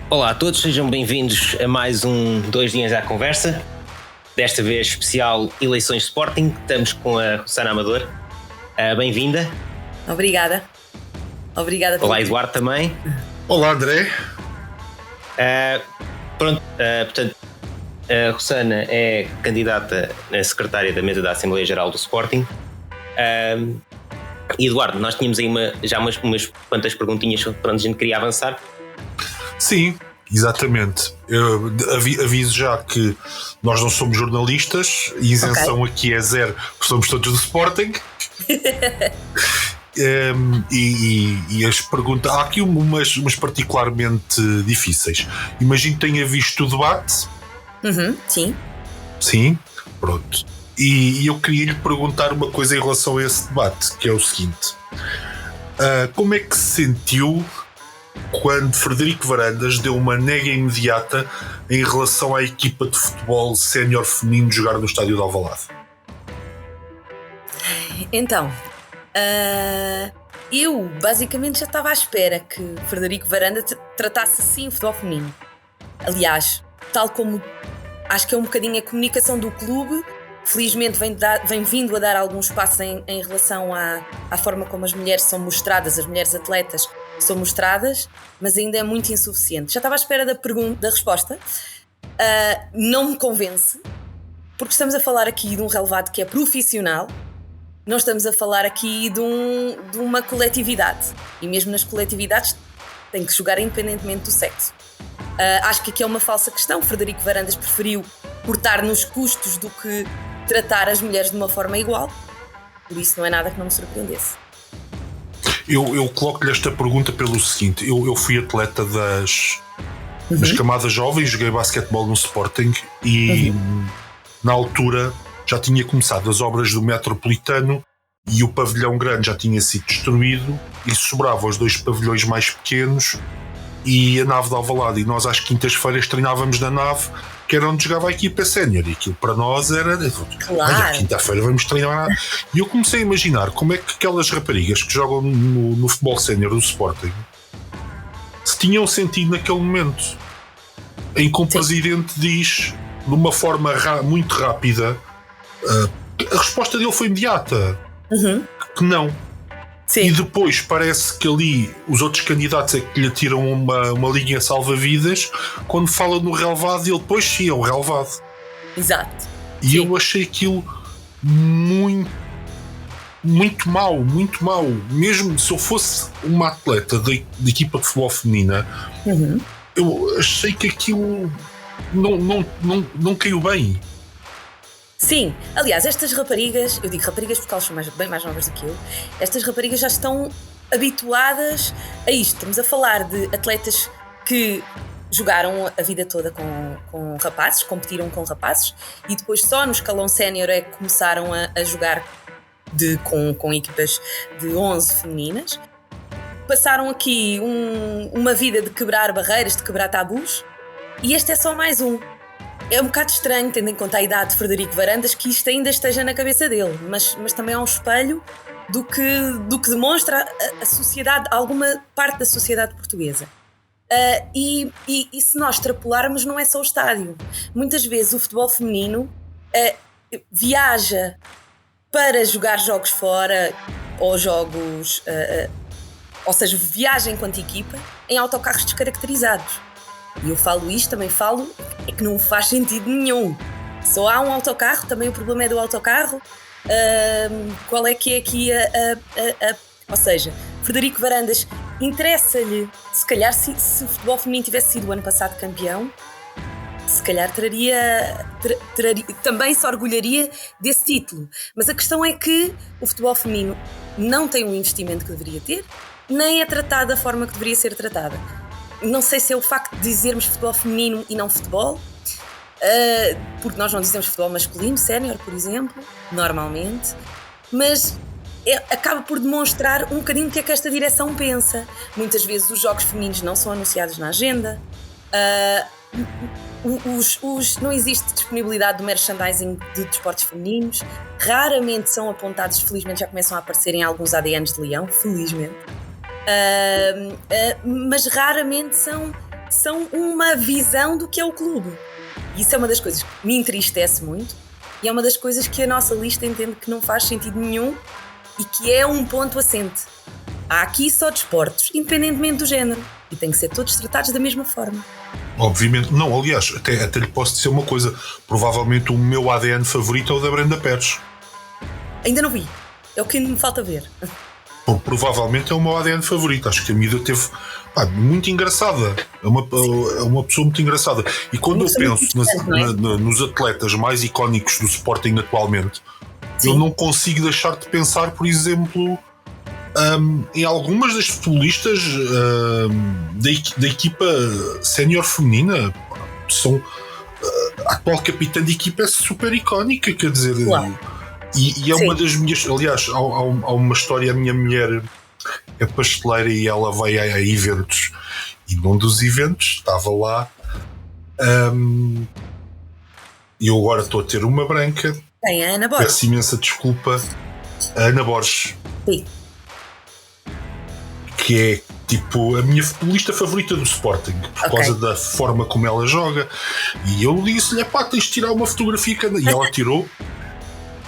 Olá a todos, sejam bem-vindos a mais um 2 dias à conversa. Desta vez especial Eleições Sporting. Estamos com a Rossana Amador. Bem-vinda. Obrigada. Olá, Eduardo também. Olá, André. Portanto, a Rossana é candidata a secretária da mesa da Assembleia Geral do Sporting. E Eduardo, nós tínhamos aí umas quantas perguntinhas para onde a gente queria avançar. Sim, exatamente. Eu aviso já que nós não somos jornalistas, a isenção aqui é zero, porque somos todos do Sporting. E as perguntas, há aqui umas particularmente difíceis. Imagino que tenha visto o debate. Sim, pronto. E eu queria lhe perguntar uma coisa em relação a esse debate, que é o seguinte: como é que se sentiu quando Frederico Varandas deu uma nega imediata em relação à equipa de futebol sénior feminino jogar no estádio de Alvalade? Então, eu basicamente já estava à espera que Frederico Varandas tratasse assim o futebol feminino. Aliás, tal como acho que é um bocadinho a comunicação do clube, felizmente vem vindo a dar alguns passos em relação à forma como as mulheres são mostradas, as mulheres atletas são mostradas, mas ainda é muito insuficiente. Já estava à espera da resposta. Não me convence, porque estamos a falar aqui de um relevado que é profissional, não estamos a falar aqui de uma coletividade, e mesmo nas coletividades tem que jogar independentemente do sexo. Acho que aqui é uma falsa questão. Frederico Varandas preferiu cortar nos custos do que tratar as mulheres de uma forma igual, por isso não é nada que não me surpreendesse. Eu coloco-lhe esta pergunta pelo seguinte: eu fui atleta das camadas jovens, joguei basquetebol no Sporting e na altura já tinha começado as obras do Metropolitano e o pavilhão grande já tinha sido destruído e sobravam os dois pavilhões mais pequenos e a nave de Alvalade, e nós às quintas-feiras treinávamos na nave, que era onde jogava a equipa sénior, e aquilo para nós era claro. Quinta-feira vamos treinar. E eu comecei a imaginar como é que aquelas raparigas que jogam no futebol sénior do Sporting se tinham sentido naquele momento em que o presidente diz de uma forma muito rápida, a resposta dele foi imediata, que não. Sim. E depois parece que ali os outros candidatos é que lhe tiram uma linha salva-vidas. Quando fala no relevado, ele depois sim é o relevado. Exato. E sim, eu achei aquilo muito, muito mau, muito mau. Mesmo se eu fosse uma atleta da equipa de futebol feminina, eu achei que aquilo não caiu bem. Sim, aliás, estas raparigas, eu digo raparigas porque elas são bem mais novas do que eu, estas raparigas já estão habituadas a isto. Estamos a falar de atletas que jogaram a vida toda com rapazes, competiram com rapazes e depois só no escalão sénior é que começaram a jogar com equipas de 11 femininas. Passaram aqui uma vida de quebrar barreiras, de quebrar tabus, e este é só mais um. É um bocado estranho, tendo em conta a idade de Frederico Varandas, que isto ainda esteja na cabeça dele, mas também é um espelho do que demonstra a sociedade, alguma parte da sociedade portuguesa. E se nós extrapolarmos, não é só o estádio. Muitas vezes o futebol feminino viaja para jogar jogos fora, ou jogos, ou seja, viaja enquanto equipa em autocarros descaracterizados. E eu falo isto, também falo, é que não faz sentido nenhum. Só há um autocarro, também o problema é do autocarro. Qual é que é aqui ou seja, Frederico Varandas, interessa-lhe, se calhar se o futebol feminino tivesse sido o ano passado campeão, se calhar também se orgulharia desse título. Mas a questão é que o futebol feminino não tem o investimento que deveria ter, nem é tratado da forma que deveria ser tratada. Não sei se é o facto de dizermos futebol feminino e não futebol, porque nós não dizemos futebol masculino, sénior, por exemplo, normalmente, mas acaba por demonstrar um bocadinho o que é que esta direção pensa. Muitas vezes os jogos femininos não são anunciados na agenda, não existe disponibilidade do merchandising de desportos femininos, raramente são apontados, felizmente já começam a aparecer em alguns ADNs de Leão, felizmente. Mas raramente são são uma visão do que é o clube. E isso é uma das coisas que me entristece muito e é uma das coisas que a nossa lista entende que não faz sentido nenhum e que é um ponto assente. Há aqui só desportos, independentemente do género, e têm que ser todos tratados da mesma forma. Obviamente, não, aliás, até lhe posso dizer uma coisa: provavelmente o meu ADN favorito é o da Brenda Pérez. Ainda não vi, é o que me falta ver. Bom, provavelmente é o meu ADN favorito. Acho que a miúda teve muito engraçada. É uma pessoa muito engraçada. E quando eu penso nos atletas mais icónicos do Sporting atualmente, sim, eu não consigo deixar de pensar, por exemplo, em algumas das futebolistas da equipa sénior feminina. São, a atual capitã de equipa é super icónica, quer dizer. Claro. E é uma das minhas. Aliás, há uma história. A minha mulher é pasteleira e ela vai a eventos. E num dos eventos estava lá. E eu agora estou a ter uma branca. Tem a Ana Borges. Peço imensa desculpa. A Ana Borges. Sim. Que é tipo a minha futebolista favorita do Sporting, por causa da forma como ela joga. E eu disse-lhe: pá, tens de tirar uma fotografia. E ela tirou.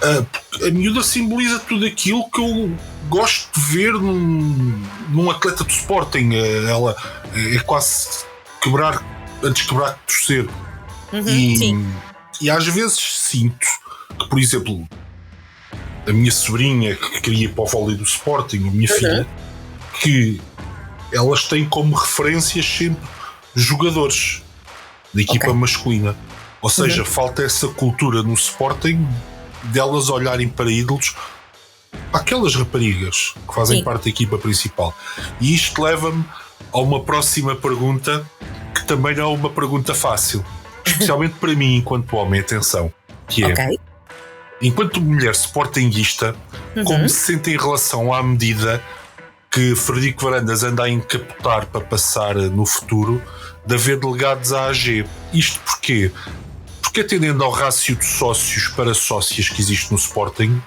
A miúda simboliza tudo aquilo que eu gosto de ver num atleta do Sporting. Ela é quase quebrar antes de quebrar que torcer. E às vezes sinto que, por exemplo, a minha sobrinha que queria ir para o vôlei do Sporting, a minha filha, que elas têm como referências sempre jogadores da equipa masculina. Ou seja, falta essa cultura no Sporting delas olharem para ídolos, aquelas raparigas que fazem parte da equipa principal. E isto leva-me a uma próxima pergunta, que também não é uma pergunta fácil, especialmente para mim enquanto homem, atenção, que é: enquanto mulher sportinguista, como se sente em relação à medida que Frederico Varandas anda a encapotar para passar no futuro de haver delegados à AG? Isto porquê? Porque, atendendo ao rácio de sócios para sócias que existe no Sporting,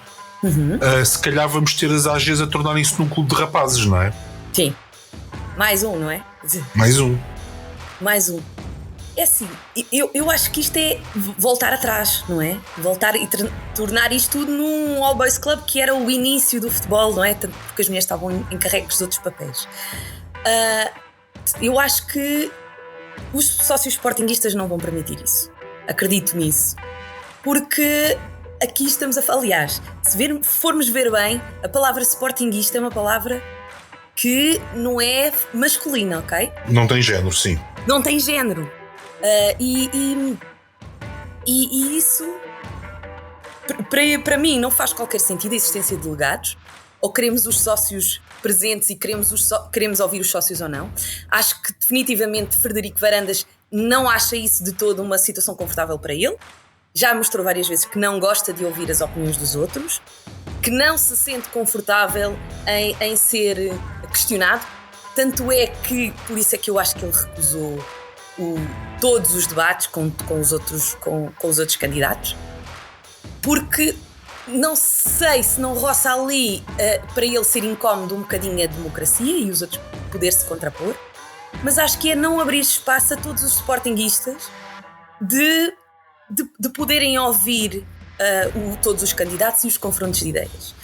se calhar vamos ter as AGs a tornarem-se num clube de rapazes, não é? Sim. Mais um, não é? Mais um. É assim, eu acho que isto é voltar atrás, não é? Voltar e tornar isto tudo num All Boys Club, que era o início do futebol, não é? Tanto porque as mulheres estavam encarregues de outros papéis. Eu acho que os sócios sportinguistas não vão permitir isso. Acredito nisso. Porque aqui estamos a falar. Aliás, se formos ver bem, a palavra sportinguista é uma palavra que não é masculina, ok? Não tem género, sim. Não tem género. E isso, para mim, não faz qualquer sentido a existência de delegados. Ou queremos os sócios presentes e queremos ouvir os sócios ou não. Acho que definitivamente Frederico Varandas não acha isso de todo uma situação confortável para ele. Já mostrou várias vezes que não gosta de ouvir as opiniões dos outros, que não se sente confortável em ser questionado. Tanto é que, por isso é que eu acho que ele recusou todos os debates com os outros candidatos, porque não sei se não roça ali para ele ser incómodo um bocadinho a democracia e os outros poder-se contrapor, mas acho que é não abrir espaço a todos os sportinguistas de poderem ouvir todos os candidatos e os confrontos de ideias.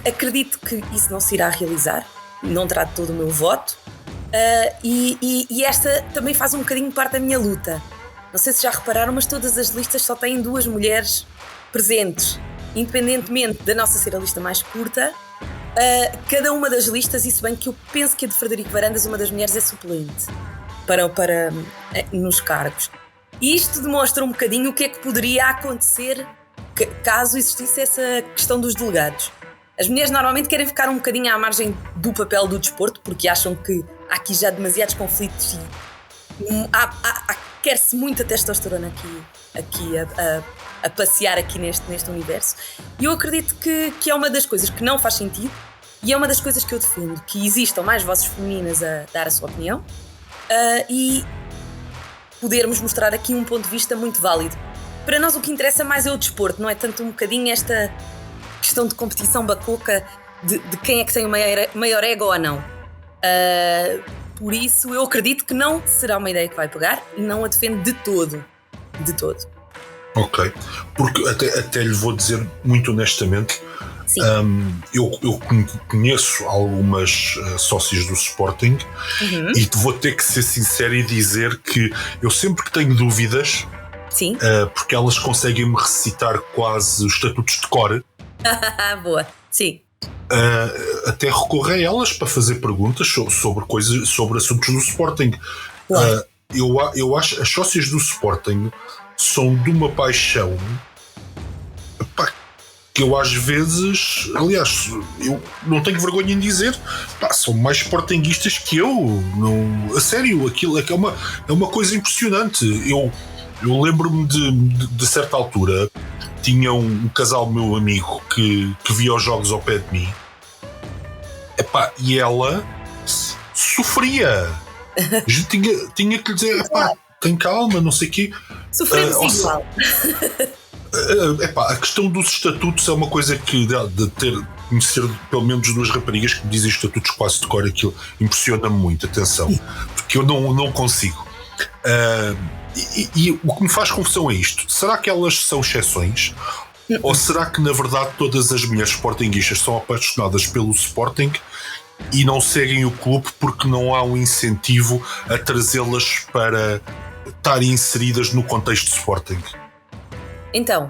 Acredito que isso não se irá realizar, não terá todo o meu voto, e esta também faz um bocadinho parte da minha luta. Não sei se já repararam, mas todas as listas só têm 2 mulheres presentes, independentemente da nossa ser a lista mais curta. Cada uma das listas, isso bem que eu penso que a de Frederico Varandas, uma das mulheres é suplente para nos cargos. E isto demonstra um bocadinho o que é que poderia acontecer caso existisse essa questão dos delegados. As mulheres normalmente querem ficar um bocadinho à margem do papel do desporto, porque acham que há aqui já demasiados conflitos e quer-se muita testosterona aqui a passear aqui neste universo. E eu acredito que é uma das coisas que não faz sentido, e é uma das coisas que eu defendo, que existam mais vozes femininas a dar a sua opinião, e podermos mostrar aqui um ponto de vista muito válido. Para nós o que interessa mais é o desporto, não é tanto um bocadinho esta questão de competição bacoca de quem é que tem o maior ego ou não. por isso eu acredito que não será uma ideia que vai pegar e não a defendo de todo. De todo. Ok, porque até lhe vou dizer muito honestamente, eu conheço algumas sócias do Sporting e vou ter que ser sincero e dizer que eu sempre que tenho dúvidas, porque elas conseguem-me recitar quase os estatutos de cor. Boa, sim. Até recorro a elas para fazer perguntas sobre coisas, sobre assuntos do Sporting. Eu acho as sócias do Sporting são de uma paixão, pá, que eu às vezes, aliás, eu não tenho vergonha em dizer, pá, são mais sportinguistas que eu. Não, a sério, aquilo é uma coisa impressionante. Eu lembro-me de certa altura, tinha um casal meu amigo que via os jogos ao pé de mim, epá, e ela sofria. A gente tinha que lhe dizer, epá, tem calma, não sei o quê. Sofremos igual. A questão dos estatutos é uma coisa que de conhecer pelo menos duas raparigas que me dizem estatutos quase de cor, aquilo impressiona-me muito, atenção, porque eu não consigo. E o que me faz confusão é isto: será que elas são exceções? Ou será que na verdade todas as mulheres sportinguistas são apaixonadas pelo Sporting e não seguem o clube porque não há um incentivo a trazê-las para estarem inseridas no contexto de Sporting? Então,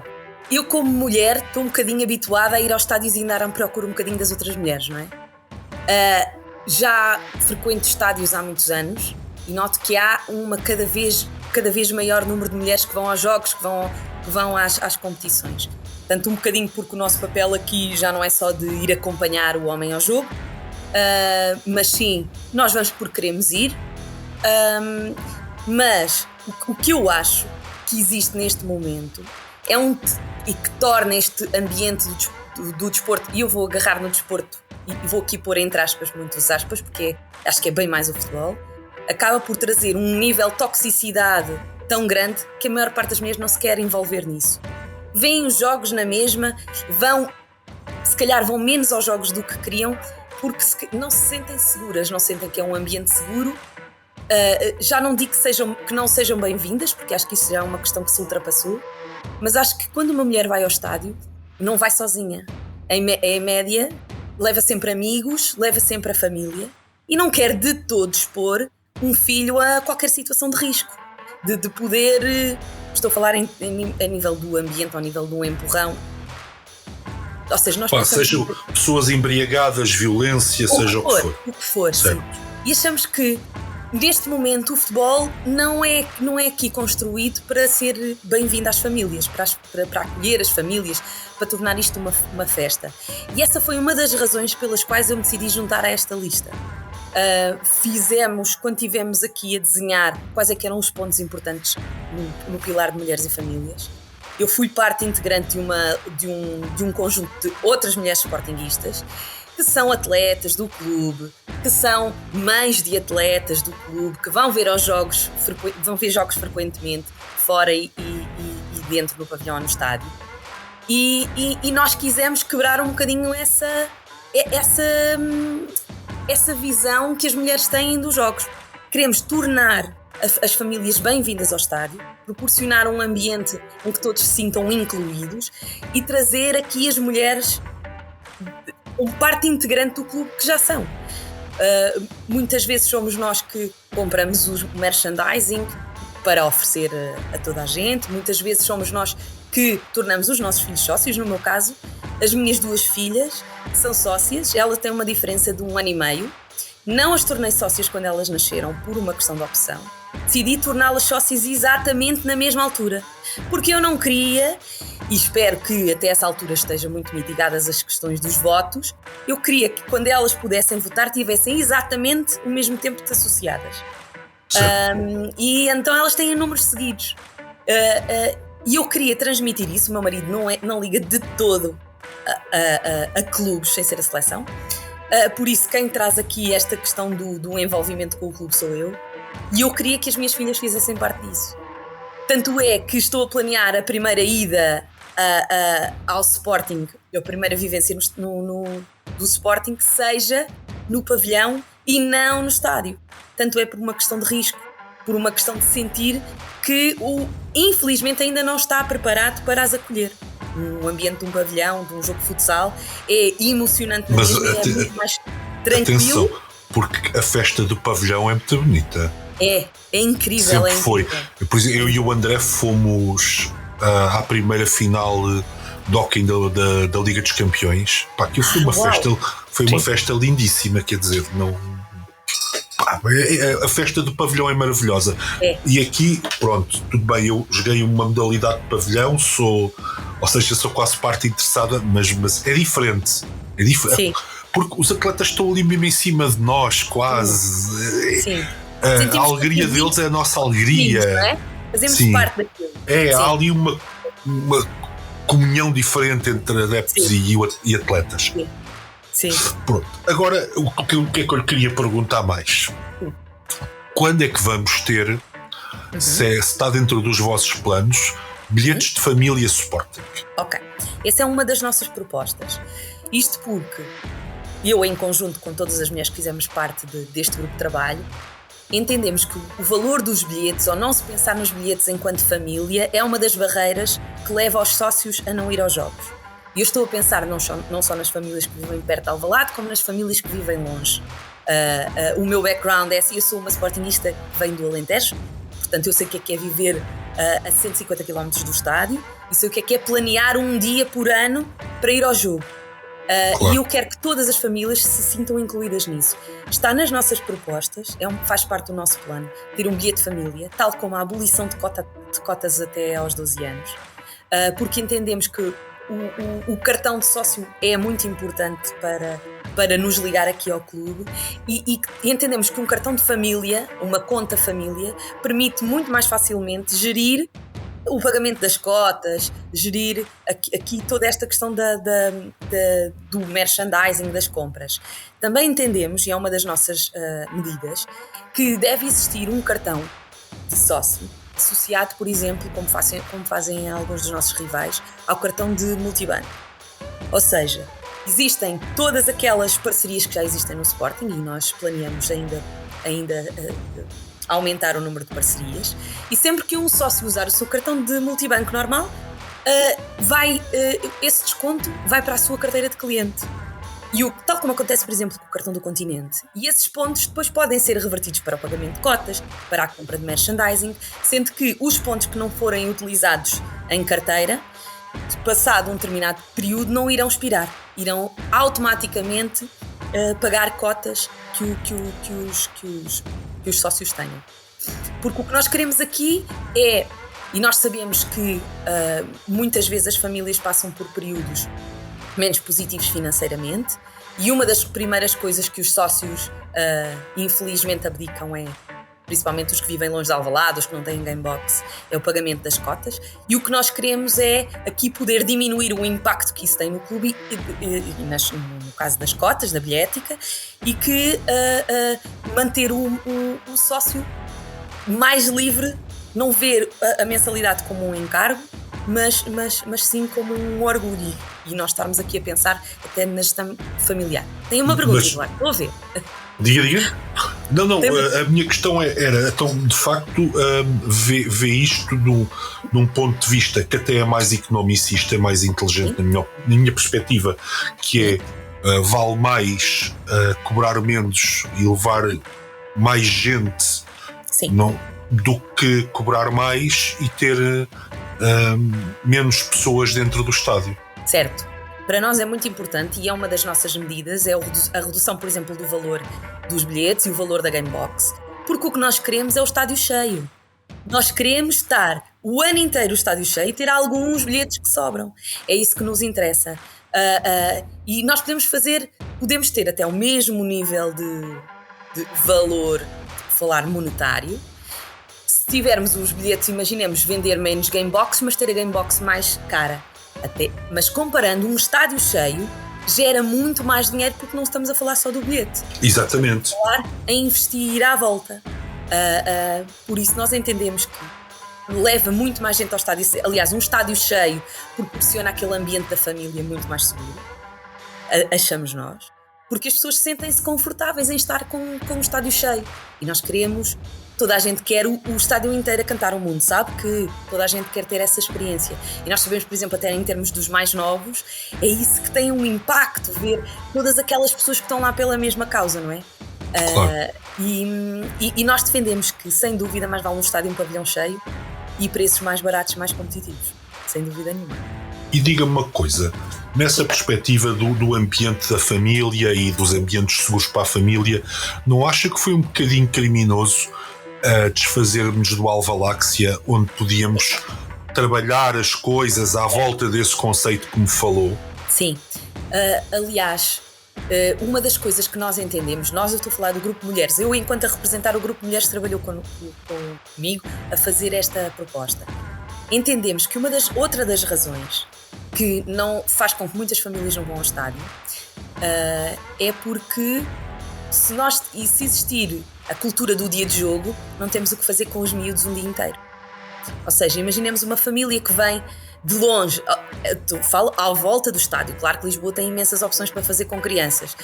eu como mulher estou um bocadinho habituada a ir aos estádios e andar à procura um bocadinho das outras mulheres, não é? Já frequento estádios há muitos anos e noto que há cada vez maior número de mulheres que vão aos jogos, que vão às competições. Portanto, um bocadinho porque o nosso papel aqui já não é só de ir acompanhar o homem ao jogo, mas sim, nós vamos porque queremos ir. Mas o que eu acho que existe neste momento e que torna este ambiente do desporto, e eu vou agarrar no desporto e vou aqui pôr entre aspas, muitas aspas, porque acho que é bem mais o futebol, acaba por trazer um nível de toxicidade tão grande que a maior parte das mulheres não se quer envolver nisso. Vêem os jogos na mesma, se calhar vão menos aos jogos do que queriam, porque não se sentem seguras, não sentem que é um ambiente seguro. Já não digo que não sejam bem-vindas, porque acho que isso já é uma questão que se ultrapassou, mas acho que quando uma mulher vai ao estádio, não vai sozinha. Em média, leva sempre amigos, leva sempre a família e não quer de todo expor um filho a qualquer situação de risco, de poder... Estou a falar a nível do ambiente, ao nível de um empurrão. Ou seja, nós sejam pessoas embriagadas, violência, seja o que for. Sim. E achamos que neste momento o futebol não é aqui construído para ser bem-vindo às famílias, para acolher as famílias, para tornar isto uma festa. E essa foi uma das razões pelas quais eu me decidi juntar a esta lista. Quando estivemos aqui a desenhar quais é que eram os pontos importantes no pilar de mulheres e famílias, eu fui parte integrante de um conjunto de outras mulheres sportinguistas que são atletas do clube, que são mães de atletas do clube, que vão ver jogos frequentemente fora e dentro do pavilhão, no estádio. E nós quisemos quebrar um bocadinho essa visão que as mulheres têm dos jogos. Queremos tornar as famílias bem-vindas ao estádio, proporcionar um ambiente em que todos se sintam incluídos e trazer aqui as mulheres como parte integrante do clube que já são. Muitas vezes somos nós que compramos o merchandising para oferecer a toda a gente, muitas vezes somos nós que tornamos os nossos filhos sócios. No meu caso, as minhas duas filhas são sócias, ela tem uma diferença de 1 ano e meio. Não as tornei sócias quando elas nasceram por uma questão de opção. Decidi torná-las sócias exatamente na mesma altura, porque eu não queria, e espero que até essa altura estejam muito mitigadas as questões dos votos, eu queria que quando elas pudessem votar tivessem exatamente o mesmo tempo de associadas. E então elas têm números seguidos. E eu queria transmitir isso. O meu marido não liga de todo a clubes sem ser a seleção. Por isso quem traz aqui esta questão do envolvimento com o clube sou eu. E eu queria que as minhas filhas fizessem parte disso. Tanto é que estou a planear a primeira ida ao Sporting, a primeira vivência do Sporting, que seja no pavilhão e não no estádio. tanto é por uma questão de risco, por uma questão de sentir que infelizmente ainda não está preparado para as acolher. No ambiente de um pavilhão, de um jogo de futsal, é emocionante, mas é muito mais tranquilo. Atenção, porque a festa do pavilhão é muito bonita. É incrível. Sempre foi. Por exemplo, eu e o André fomos à primeira final de hóquei da Liga dos Campeões. Pá, aquilo foi uma festa lindíssima, quer dizer, não... A festa do pavilhão é maravilhosa. E aqui, pronto, tudo bem, eu joguei uma modalidade de pavilhão, sou quase parte interessada, mas é diferente. Sim. Porque os atletas estão ali mesmo em cima de nós, quase. Sim. A alegria deles é a nossa alegria. Não é? Fazemos parte daquilo. Há ali uma comunhão diferente entre adeptos e atletas. Sim. Pronto. Agora, o que é que eu lhe queria perguntar mais? Quando é que vamos ter, se está dentro dos vossos planos, bilhetes de família Sporting? Ok. Essa é uma das nossas propostas. Isto porque eu, em conjunto com todas as mulheres que fizemos parte deste grupo de trabalho, entendemos que o valor dos bilhetes, ou não se pensar nos bilhetes enquanto família, é uma das barreiras que leva os sócios a não ir aos jogos. E eu estou a pensar não só nas famílias que vivem perto de Alvalade, como nas famílias que vivem longe. O meu background é assim, eu sou uma sportinguista que vem do Alentejo, portanto eu sei o que é viver a 150 km do estádio, e sei o que é planear um dia por ano para ir ao jogo. Claro. E eu quero que todas as famílias se sintam incluídas nisso. Está nas nossas propostas, faz parte do nosso plano, ter um bilhete de família, tal como a abolição de cotas até aos 12 anos, porque entendemos que o cartão de sócio é muito importante para nos ligar aqui ao clube e entendemos que um cartão de família, uma conta família, permite muito mais facilmente gerir o pagamento das cotas, gerir aqui toda esta questão do merchandising, das compras. Também entendemos, e é uma das nossas medidas, que deve existir um cartão de sócio associado, por exemplo, como fazem alguns dos nossos rivais, ao cartão de multibanco. Ou seja, existem todas aquelas parcerias que já existem no Sporting e nós planeamos ainda aumentar o número de parcerias, e sempre que um sócio usar o seu cartão de multibanco normal, esse desconto vai para a sua carteira de cliente. E tal como acontece, por exemplo, com o cartão do Continente. E esses pontos depois podem ser revertidos para o pagamento de cotas, para a compra de merchandising, sendo que os pontos que não forem utilizados em carteira, passado um determinado período, não irão expirar. Irão automaticamente pagar cotas que os sócios tenham. Porque o que nós queremos aqui é, e nós sabemos que muitas vezes as famílias passam por períodos menos positivos financeiramente, e uma das primeiras coisas que os sócios infelizmente abdicam principalmente os que vivem longe de Alvalade, os que não têm gamebox, é o pagamento das cotas, e o que nós queremos é aqui poder diminuir o impacto que isso tem no clube no caso das cotas, da bilhética, e que manter o sócio mais livre, não ver a mensalidade como um encargo, mas sim como um orgulho, e nós estarmos aqui a pensar até na gestão familiar. Tem uma pergunta, Eduardo, estou a ver. Diga. Não, a minha questão era, então, de facto, vê isto num ponto de vista que até é mais economicista, é mais inteligente, na minha perspectiva, que é, vale mais cobrar menos e levar mais gente do que cobrar mais e ter menos pessoas dentro do estádio. Certo. Para nós é muito importante, e é uma das nossas medidas, é a redução, por exemplo, do valor dos bilhetes e o valor da Gamebox, porque o que nós queremos é o estádio cheio. Nós queremos estar o ano inteiro o estádio cheio e ter alguns bilhetes que sobram. É isso que nos interessa. E nós podemos ter até o mesmo nível de valor, falar monetário, se tivermos os bilhetes, imaginemos vender menos Gamebox, mas ter a Gamebox mais cara. Mas comparando, um estádio cheio gera muito mais dinheiro, porque não estamos a falar só do bilhete. Exatamente. Estamos a falar em investir à volta. Por isso nós entendemos que leva muito mais gente ao estádio. Aliás, um estádio cheio proporciona aquele ambiente da família muito mais seguro. Achamos nós. porque as pessoas sentem-se confortáveis em estar com o estádio cheio. E nós queremos, toda a gente quer o estádio inteiro a cantar o mundo, sabe que toda a gente quer ter essa experiência. E nós sabemos, por exemplo, até em termos dos mais novos, é isso que tem um impacto, ver todas aquelas pessoas que estão lá pela mesma causa, não é? Claro. E nós defendemos que, sem dúvida, mais vale um estádio e um pavilhão cheio e preços mais baratos, mais competitivos, sem dúvida nenhuma. E diga-me uma coisa, nessa perspectiva do ambiente da família e dos ambientes seguros para a família, não acha que foi um bocadinho criminoso desfazermos do Alvaláxia, onde podíamos trabalhar as coisas à volta desse conceito que me falou? Sim, aliás, uma das coisas que nós entendemos, eu estou a falar do Grupo Mulheres, eu enquanto a representar o Grupo Mulheres trabalhou comigo a fazer esta proposta. Entendemos que outra das razões que não faz com que muitas famílias não vão ao estádio é porque se existir a cultura do dia de jogo, não temos o que fazer com os miúdos um dia inteiro. Ou seja, imaginemos uma família que vem de longe, falo à volta do estádio. Claro que Lisboa tem imensas opções para fazer com crianças,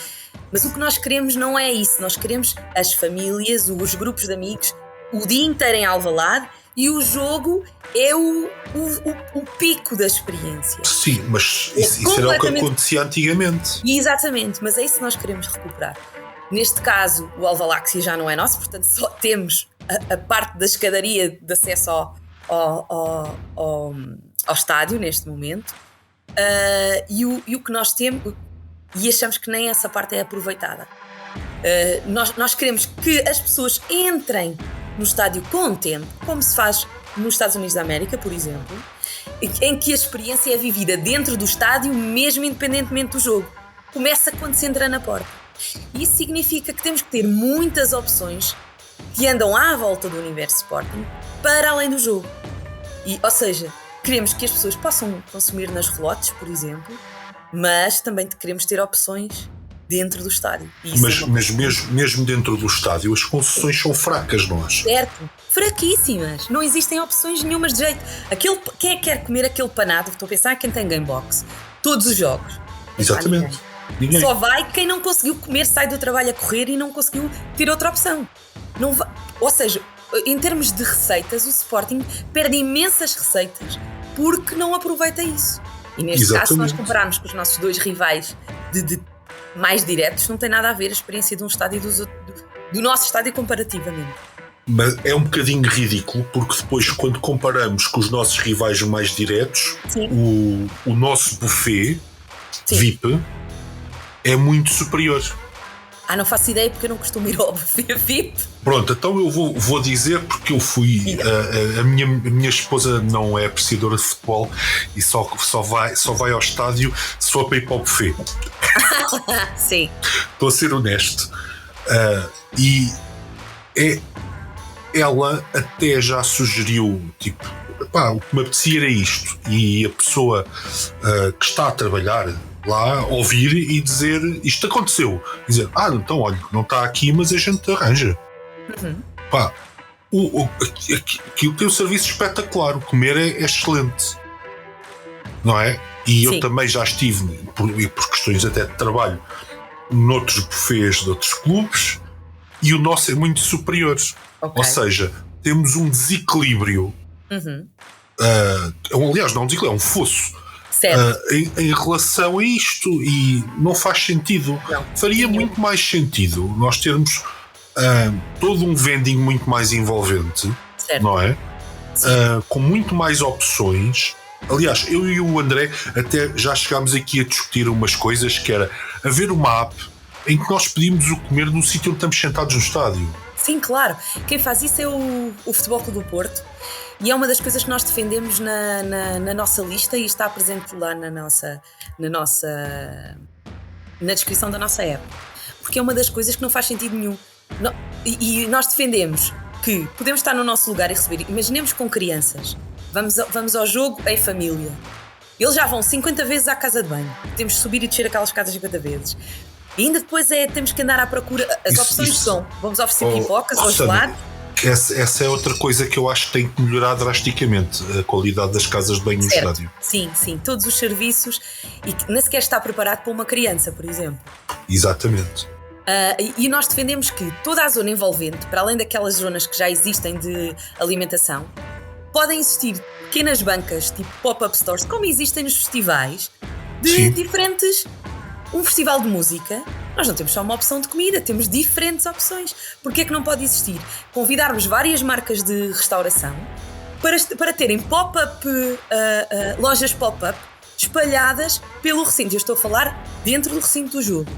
mas o que nós queremos não é isso. Nós queremos as famílias, os grupos de amigos, o dia inteiro em Alvalade, e o jogo é o pico da experiência. Sim, mas isso era o que acontecia antigamente. Exatamente, mas é isso que nós queremos recuperar. Neste caso, o Alvaláxia já não é nosso, portanto só temos a parte da escadaria de acesso ao estádio neste momento, e o que nós temos, e achamos que nem essa parte é aproveitada. Nós queremos que as pessoas entrem no estádio com tempo, como se faz nos Estados Unidos da América, por exemplo, em que a experiência é vivida dentro do estádio, mesmo independentemente do jogo. Começa quando se entra na porta. Isso significa que temos que ter muitas opções que andam à volta do universo Sporting para além do jogo. Ou seja, queremos que as pessoas possam consumir nas relotes, por exemplo, mas também queremos ter opções dentro do estádio. Mas mesmo dentro do estádio as concessões são fracas, não acho? Certo, fraquíssimas. Não existem opções nenhumas de jeito. Quem é que quer comer aquele panado? Estou a pensar quem tem Gamebox. Todos os jogos. Exatamente. Ninguém. Só vai quem não conseguiu comer, sai do trabalho a correr e não conseguiu ter outra opção. Não vai. Ou seja, em termos de receitas, o Sporting perde imensas receitas porque não aproveita isso. E neste caso, se nós compararmos com os nossos dois rivais de mais diretos, não tem nada a ver a experiência de um estádio do nosso estádio comparativamente. Mas é um bocadinho ridículo, porque depois, quando comparamos com os nossos rivais mais diretos, o nosso buffet VIP é muito superior. Não faço ideia porque eu não costumo ir ao buffet VIP. Pronto, então eu vou dizer, porque eu fui. A minha esposa não é apreciadora de futebol e só vai ao estádio se for para ir para o buffet. Sim. Estou a ser honesto. E ela até já sugeriu, tipo, o que me apetecia era isto. E a pessoa que está a trabalhar lá ouvir e dizer isto aconteceu, dizer, então olha, não está aqui, mas a gente arranja. Aquilo tem um serviço espetacular, o comer é excelente, não é? E eu também já estive por questões até de trabalho noutros buffets de outros clubes e o nosso é muito superior. Ou seja, temos um desequilíbrio, aliás não um desequilíbrio, é um fosso em relação a isto, e não faz sentido. Faria muito mais sentido nós termos todo um vending muito mais envolvente, não é? Com muito mais opções. Aliás, eu e o André até já chegámos aqui a discutir umas coisas, que era haver uma app em que nós pedimos o comer no sítio onde estamos sentados no estádio. Sim, claro. Quem faz isso é o Futebol Clube do Porto. E é uma das coisas que nós defendemos na nossa lista, e está presente lá na descrição da nossa app. Porque é uma das coisas que não faz sentido nenhum. E nós defendemos que podemos estar no nosso lugar e receber. Imaginemos com crianças. Vamos ao jogo em família. Eles já vão 50 vezes à casa de banho. Temos de subir e descer aquelas casas 50 vezes. E ainda depois temos que andar à procura. As opções são: vamos oferecer pipocas ou gelado. Essa é outra coisa que eu acho que tem que melhorar drasticamente, a qualidade das casas de banho no estádio. Sim, todos os serviços, e que nem sequer está preparado para uma criança, por exemplo. Exatamente. E nós defendemos que toda a zona envolvente, para além daquelas zonas que já existem de alimentação, podem existir pequenas bancas, tipo pop-up stores, como existem nos festivais, de diferentes... Um festival de música, nós não temos só uma opção de comida, temos diferentes opções. Porquê é que não pode existir? Convidarmos várias marcas de restauração para terem pop-up, lojas pop-up espalhadas pelo recinto. Eu estou a falar dentro do recinto do jogo.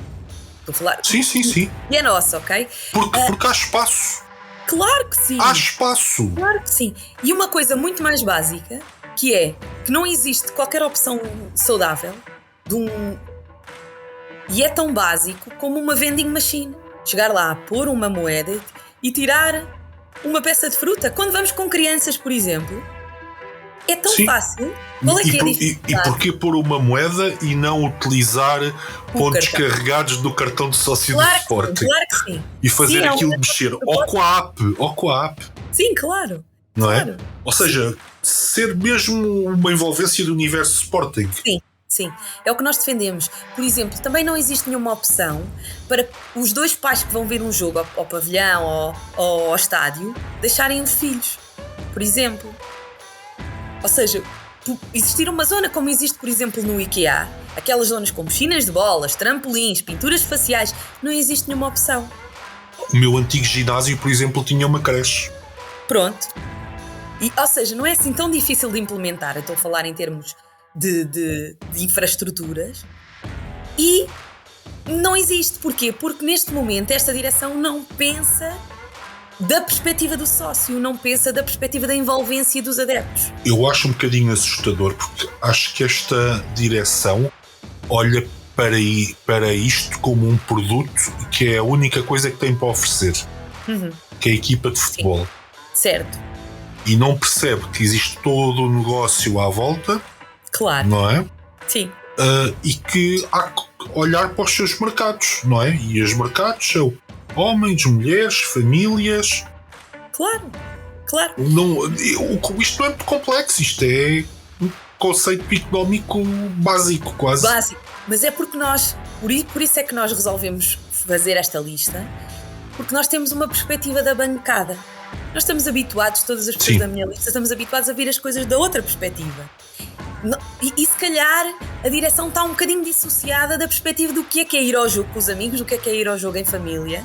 Estou a falar... Sim. E é nosso, ok? Porque há espaço. Claro que sim. Há espaço. Claro que sim. E uma coisa muito mais básica, que é que não existe qualquer opção saudável e é tão básico como uma vending machine. Chegar lá, pôr uma moeda e tirar uma peça de fruta. Quando vamos com crianças, por exemplo, é tão fácil. Qual é que é a dificuldade? E porquê pôr uma moeda e não utilizar pontos carregados do cartão de sócio do Sporting? Claro que sim. E fazer aquilo mexer ou com a app. Sim, claro. Não claro. É? Ou seja, ser mesmo uma envolvência do universo Sporting. Sim, é o que nós defendemos. Por exemplo, também não existe nenhuma opção para os dois pais que vão ver um jogo ao pavilhão ou ao estádio deixarem os filhos, por exemplo. Ou seja, existir uma zona como existe, por exemplo, no IKEA, aquelas zonas com piscinas de bolas, trampolins, pinturas faciais, não existe nenhuma opção. O meu antigo ginásio, por exemplo, tinha uma creche. Pronto. Ou seja, não é assim tão difícil de implementar. Eu estou a falar em termos de infraestruturas, e não existe. Porquê? Porque neste momento esta direção não pensa da perspectiva do sócio, não pensa da perspectiva da envolvência dos adeptos. Eu acho um bocadinho assustador, porque acho que esta direção olha para isto como um produto que é a única coisa que tem para oferecer, que é a equipa de futebol. Sim. Certo. E não percebe que existe todo o negócio à volta. Claro. Não é? Sim. E que há que olhar para os seus mercados, não é? E os mercados são homens, mulheres, famílias. Claro. Isto não é muito complexo, isto é um conceito económico básico, quase. Básico. Mas é porque nós, por isso é que nós resolvemos fazer esta lista, porque nós temos uma perspectiva da bancada. Nós estamos habituados, todas as pessoas da minha lista, estamos habituados a ver as coisas da outra perspectiva. E se calhar a direção está um bocadinho dissociada da perspectiva do que é ir ao jogo com os amigos, do que é ir ao jogo em família,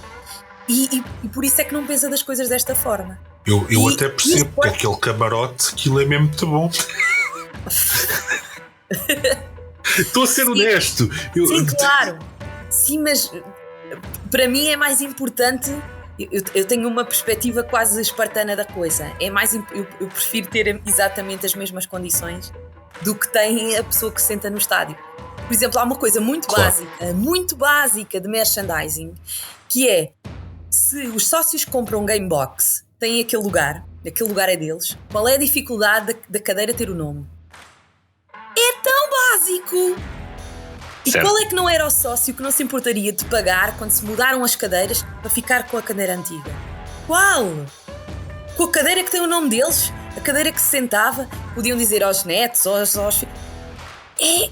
e por isso é que não pensa das coisas desta forma. Eu até percebo que aquele camarote, aquilo é mesmo muito bom. Estou a ser honesto. Sim, claro. Sim, mas para mim é mais importante. Eu tenho uma perspectiva quase espartana da coisa. Eu prefiro ter exatamente as mesmas condições do que tem a pessoa que se senta no estádio. Por exemplo, há uma coisa muito básica de merchandising, que é, se os sócios compram um game box, têm aquele lugar é deles, qual é a dificuldade da cadeira ter o nome? É tão básico! E qual é que não era o sócio que não se importaria de pagar quando se mudaram as cadeiras para ficar com a cadeira antiga? Qual? Com a cadeira que tem o nome deles? A cadeira que se sentava? Podiam dizer aos netos, aos filhos.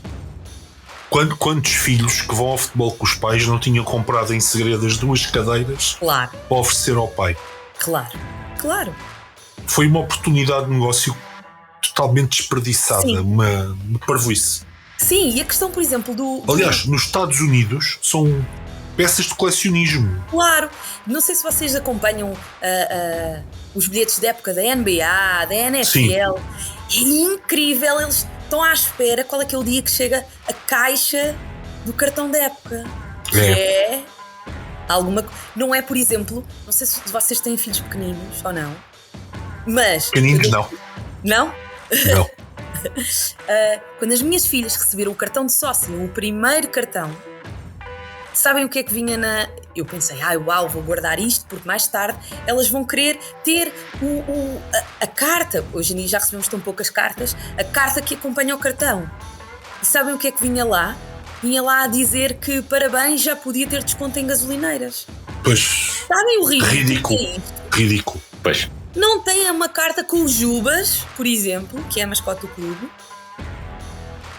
Quantos filhos que vão ao futebol com os pais não tinham comprado em segredo as duas cadeiras para oferecer ao pai? Claro. Foi uma oportunidade de negócio totalmente desperdiçada, uma parvoíce. Sim, e a questão, por exemplo, Aliás, nos Estados Unidos são peças de colecionismo. Claro. Não sei se vocês acompanham os bilhetes de época da NBA, da NFL. Sim. É incrível, eles estão à espera qual é que é o dia que chega a caixa do cartão da época. É alguma... Não é, por exemplo, não sei se vocês têm filhos pequeninos ou não, mas... Pequeninos não. Não? Não. Quando as minhas filhas receberam o cartão de sócio, o primeiro cartão, sabem o que é que vinha na... Eu pensei, vou guardar isto, porque mais tarde elas vão querer ter a carta. Hoje em dia já recebemos tão poucas cartas. A carta que acompanha o cartão. E sabem o que é que vinha lá? Vinha lá a dizer que parabéns, já podia ter desconto em gasolineiras. Pois... Sabem o ridículo? Ridículo. Pois. Não tem uma carta com o Jubas, por exemplo, que é a mascote do clube.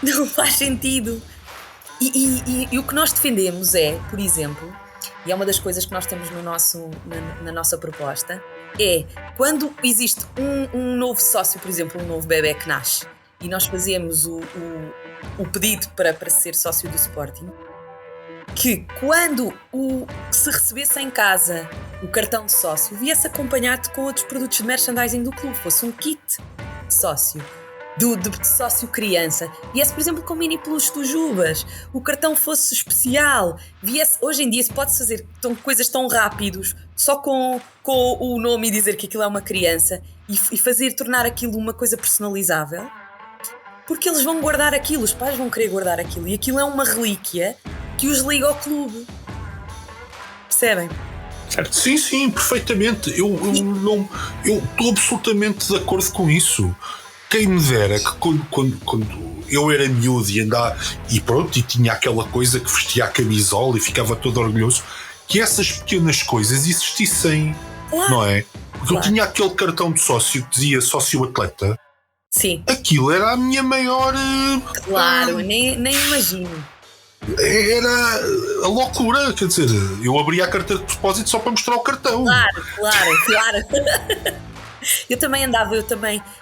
Não faz sentido. E o que nós defendemos é, por exemplo, e é uma das coisas que nós temos na nossa proposta, é quando existe um novo sócio, por exemplo, um novo bebé que nasce, e nós fazemos o pedido para ser sócio do Sporting, que quando se recebesse em casa o cartão de sócio, viesse acompanhado com outros produtos de merchandising do clube, fosse um kit sócio. De sócio criança, viesse, por exemplo, com mini peluche do Jubas, o cartão fosse especial, viesse, hoje em dia se pode fazer coisas tão rápidos, só com o nome e dizer que aquilo é uma criança e tornar aquilo uma coisa personalizável, porque eles vão guardar aquilo, os pais vão querer guardar aquilo, e aquilo é uma relíquia que os liga ao clube. Percebem? Certo. Sim, perfeitamente. Eu estou absolutamente de acordo com isso. Quem me dera que quando eu era miúdo e andava e tinha aquela coisa que vestia a camisola e ficava todo orgulhoso, que essas pequenas coisas existissem, não é? Porque eu tinha aquele cartão de sócio que dizia sócio atleta. Sim. Aquilo era a minha maior... Claro, nem imagino. Era a loucura, quer dizer, eu abria a carteira de depósito só para mostrar o cartão. Claro.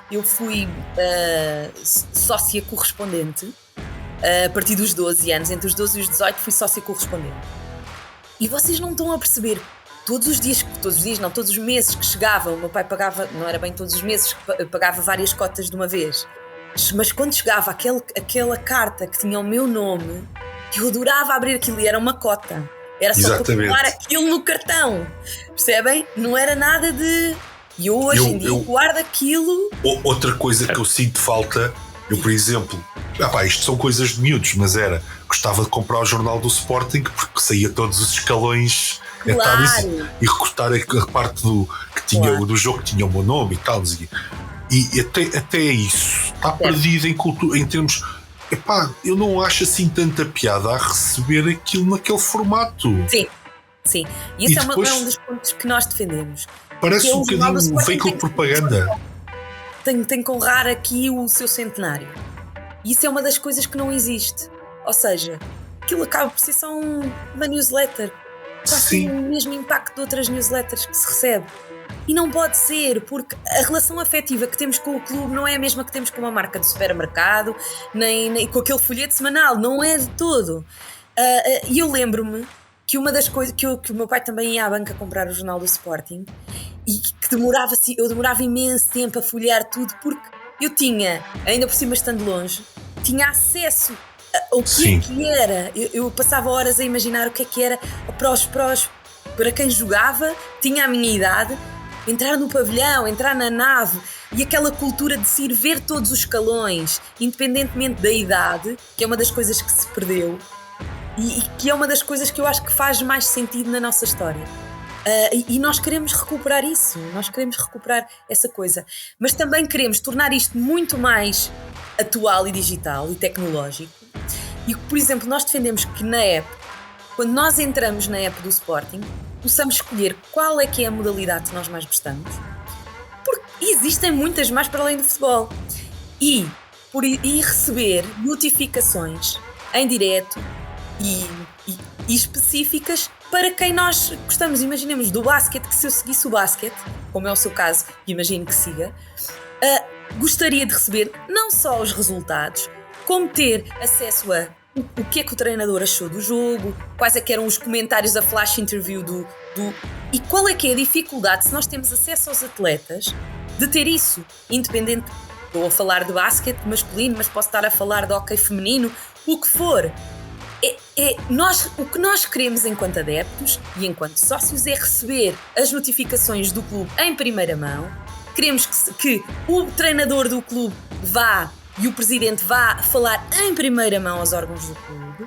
Eu fui sócia correspondente a partir dos 12 anos, entre os 12 e os 18 fui sócia correspondente. E vocês não estão a perceber, todos os meses que chegava, o meu pai pagava, não era bem todos os meses, pagava várias cotas de uma vez, mas quando chegava aquela carta que tinha o meu nome, eu adorava abrir aquilo e era uma cota. Era só para colocar aquilo no cartão, percebem? Não era nada de... E eu hoje em dia guardo aquilo. Outra coisa que eu sinto falta, eu por exemplo, isto são coisas de miúdos, mas gostava de comprar o jornal do Sporting porque saía todos os escalões, claro. E recortar a parte do jogo que tinha o meu nome e tal. E até isso está perdido em cultura, em termos. Eu não acho assim tanta piada a receber aquilo naquele formato. Sim. E isso é um dos pontos que nós defendemos. Parece um bocadinho um veículo de propaganda. Tem que honrar aqui o seu centenário. E isso é uma das coisas que não existe. Ou seja, aquilo acaba por ser só uma newsletter. Quase o mesmo impacto de outras newsletters que se recebe. E não pode ser, porque a relação afetiva que temos com o clube não é a mesma que temos com uma marca de supermercado, nem com aquele folheto semanal. Não é de todo. E eu lembro-me que uma das coisas que o meu pai também ia à banca comprar o jornal do Sporting e que eu demorava imenso tempo a folhear tudo, porque eu tinha, ainda por cima estando longe, tinha acesso ao que é que era. Eu passava horas a imaginar o que é que era para quem jogava, tinha a minha idade, entrar no pavilhão, entrar na nave, e aquela cultura de se ir ver todos os escalões, independentemente da idade, que é uma das coisas que se perdeu. E que é uma das coisas que eu acho que faz mais sentido na nossa história. E nós queremos recuperar isso, nós queremos recuperar essa coisa. Mas também queremos tornar isto muito mais atual e digital e tecnológico. E, por exemplo, nós defendemos que na app, quando nós entramos na app do Sporting, possamos escolher qual é que é a modalidade que nós mais gostamos. Porque existem muitas mais para além do futebol. E receber notificações em direto e específicas para quem nós gostamos. Imaginemos do basquete, que se eu seguisse o basquete, como é o seu caso, imagino que siga, gostaria de receber não só os resultados, como ter acesso a o que é que o treinador achou do jogo, quais é que eram os comentários da flash interview e qual é que é a dificuldade, se nós temos acesso aos atletas, de ter isso, independente. Estou a falar de basquete masculino, mas posso estar a falar de hóquei feminino, o que for. O que nós queremos enquanto adeptos e enquanto sócios é receber as notificações do clube em primeira mão. Queremos que o treinador do clube vá e o presidente vá falar em primeira mão aos órgãos do clube.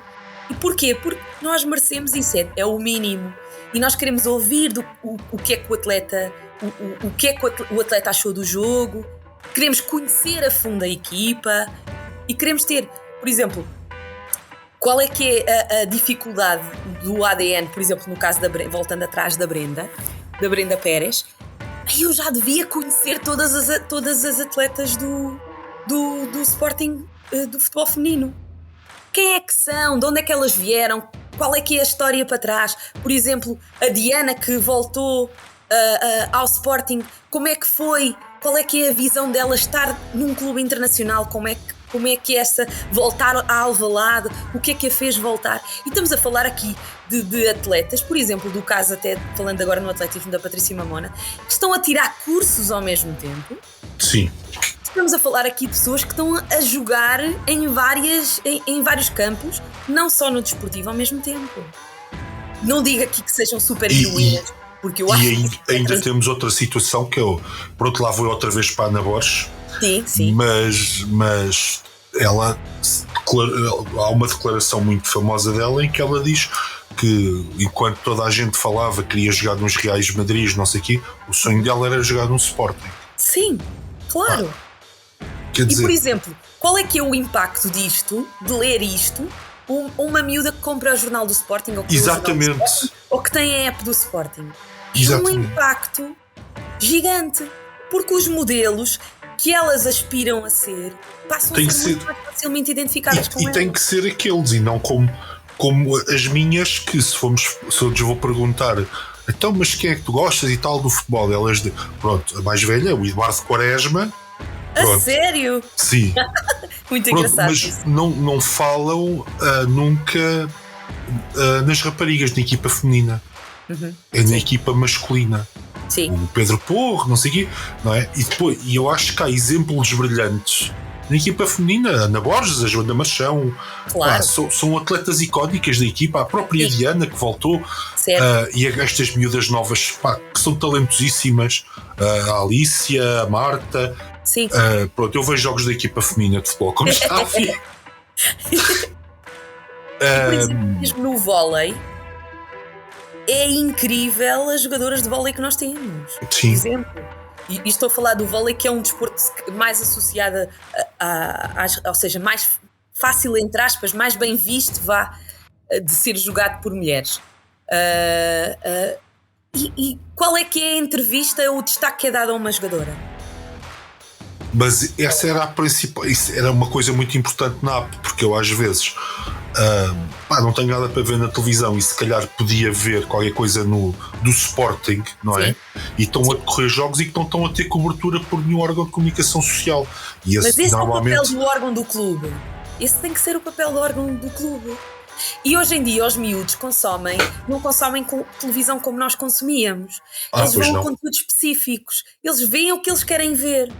E porquê? Porque nós merecemos isso, é o mínimo. E nós queremos ouvir o que é que o atleta achou do jogo. Queremos conhecer a fundo a equipa e queremos ter, por exemplo, qual é que é a dificuldade do ADN, por exemplo, no caso voltando atrás da Brenda Pérez, Eu já devia conhecer todas as atletas do Sporting, do futebol feminino. Quem é que são? De onde é que elas vieram? Qual é que é a história para trás? Por exemplo, a Diana que voltou ao Sporting, como é que foi? Qual é que é a visão dela estar num clube internacional? Como é que é essa voltar a Alvalade? O que é que a fez voltar? E estamos a falar aqui de atletas, por exemplo, do caso, até falando agora no atletismo da Patrícia Mamona, que estão a tirar cursos ao mesmo tempo. Sim. Estamos a falar aqui de pessoas que estão a jogar em vários campos, não só no desportivo ao mesmo tempo. Não digo aqui que sejam super heroínas, porque eu acho que ainda temos outra situação que eu, por outro lado, vou outra vez para a Ana Borges. Sim. Mas ela há uma declaração muito famosa dela em que ela diz que enquanto toda a gente falava que queria jogar nos Reais de Madrid, não sei o quê, o sonho dela era jogar no Sporting. Sim, claro. Quer dizer, por exemplo, qual é que é o impacto disto, de ler isto, uma miúda que compra o jornal do Sporting ou que exatamente. Do Sporting, ou que tem a app do Sporting? Exatamente. É um impacto gigante, porque os modelos que elas aspiram a ser passam a ser muito mais facilmente identificadas com elas. E tem que ser aqueles, e não como as minhas, que se eu lhes vou perguntar, então, mas quem é que tu gostas e tal do futebol? Elas pronto, a mais velha, o Eduardo Quaresma. Pronto. A sério? Sim. Muito engraçado. Mas isso. não falam nunca nas raparigas da equipa feminina. É na equipa masculina. Sim. O Pedro Porro, não sei o quê, não é? E eu acho que há exemplos brilhantes na equipa feminina. A Ana Borges, a Joana Machão, claro. São atletas icónicas da equipa. A própria Diana que voltou, e estas miúdas novas que são talentosíssimas, a Alicia, a Marta. Sim. Pronto, eu vejo jogos da equipa feminina de futebol, como está a ver. Por exemplo, mesmo no vôlei, é incrível as jogadoras de vôlei que nós temos. Sim. Por exemplo, e estou a falar do vôlei, que é um desporto mais associado ou seja, mais fácil, entre aspas, mais bem visto, de ser jogado por mulheres. E qual é que é a entrevista, o destaque que é dado a uma jogadora? Mas essa era a principal, isso era uma coisa muito importante na app, porque eu às vezes não tenho nada para ver na televisão e se calhar podia ver qualquer coisa do Sporting, não é? Sim. E estão a decorrer jogos e que não estão a ter cobertura por nenhum órgão de comunicação social. E mas esse normalmente... é o papel do órgão do clube. Esse tem que ser o papel do órgão do clube. E hoje em dia os miúdos não consomem televisão como nós consumíamos. Eles vão a conteúdos específicos. Eles veem o que eles querem ver.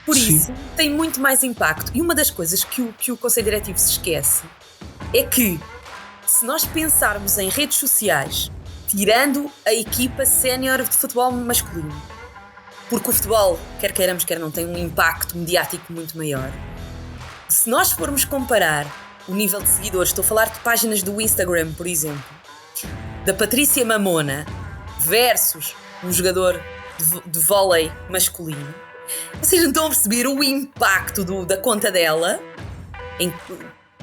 Por isso, tem muito mais impacto. E uma das coisas que o Conselho Diretivo se esquece é que, se nós pensarmos em redes sociais, tirando a equipa sénior de futebol masculino, porque o futebol, quer queiramos, quer não, tem um impacto mediático muito maior. Se nós formos comparar o nível de seguidores, estou a falar de páginas do Instagram, por exemplo, da Patrícia Mamona versus um jogador de vôlei masculino, vocês não estão a perceber o impacto da conta dela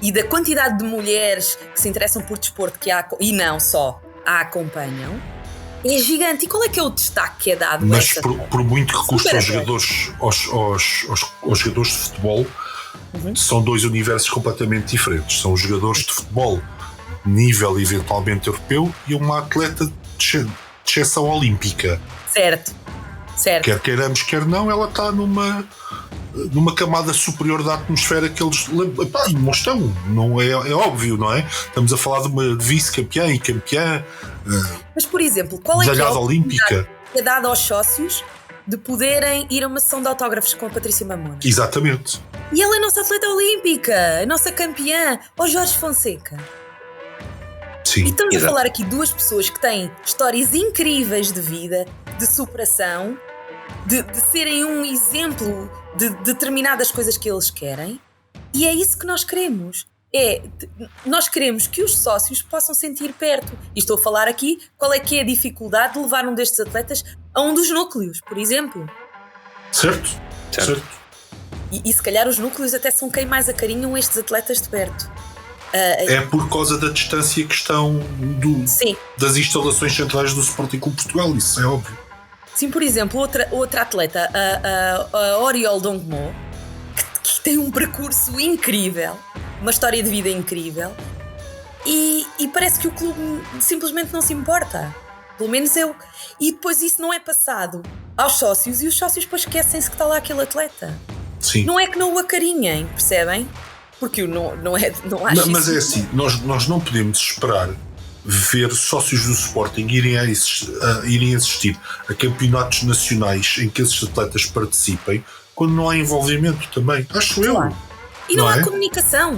e da quantidade de mulheres que se interessam por desporto e não só a acompanham. É gigante. E qual é que é o destaque que é dado? Mas por muito que custa aos jogadores, aos jogadores de futebol, são dois universos completamente diferentes. São os jogadores de futebol nível eventualmente europeu e uma atleta de exceção olímpica. Certo. Quer queiramos, quer não, ela está numa camada superior da atmosfera que eles não estão, não é óbvio, não é? Estamos a falar de uma vice-campeã e campeã. Mas, por exemplo, qual é que é a olímpica que é dada aos sócios de poderem ir a uma sessão de autógrafos com a Patrícia Mamona? Exatamente. E ela é a nossa atleta olímpica, a nossa campeã, o Jorge Fonseca. Sim, e estamos a falar aqui de duas pessoas que têm histórias incríveis de vida, de superação, de serem um exemplo de determinadas coisas que eles querem, e é isso que nós queremos. Nós queremos que os sócios possam sentir perto. E estou a falar aqui qual é que é a dificuldade de levar um destes atletas a um dos núcleos, por exemplo. Certo. E se calhar os núcleos até são quem mais acarinham estes atletas de perto. É por causa da distância que estão das instalações centrais do Sporting Clube Portugal, isso é óbvio. Sim, por exemplo, outra atleta, a Oriol Dongmo, que tem um percurso incrível, uma história de vida incrível, e parece que o clube simplesmente não se importa. Pelo menos eu. E depois isso não é passado aos sócios, e os sócios depois esquecem-se que está lá aquele atleta. Sim. Não é que não o acarinhem, percebem? Porque eu não acho Mas isso. é assim, nós não podemos esperar ver sócios do Sporting irem assistir a campeonatos nacionais em que esses atletas participem quando não há envolvimento também. Acho Claro. eu. E não há comunicação.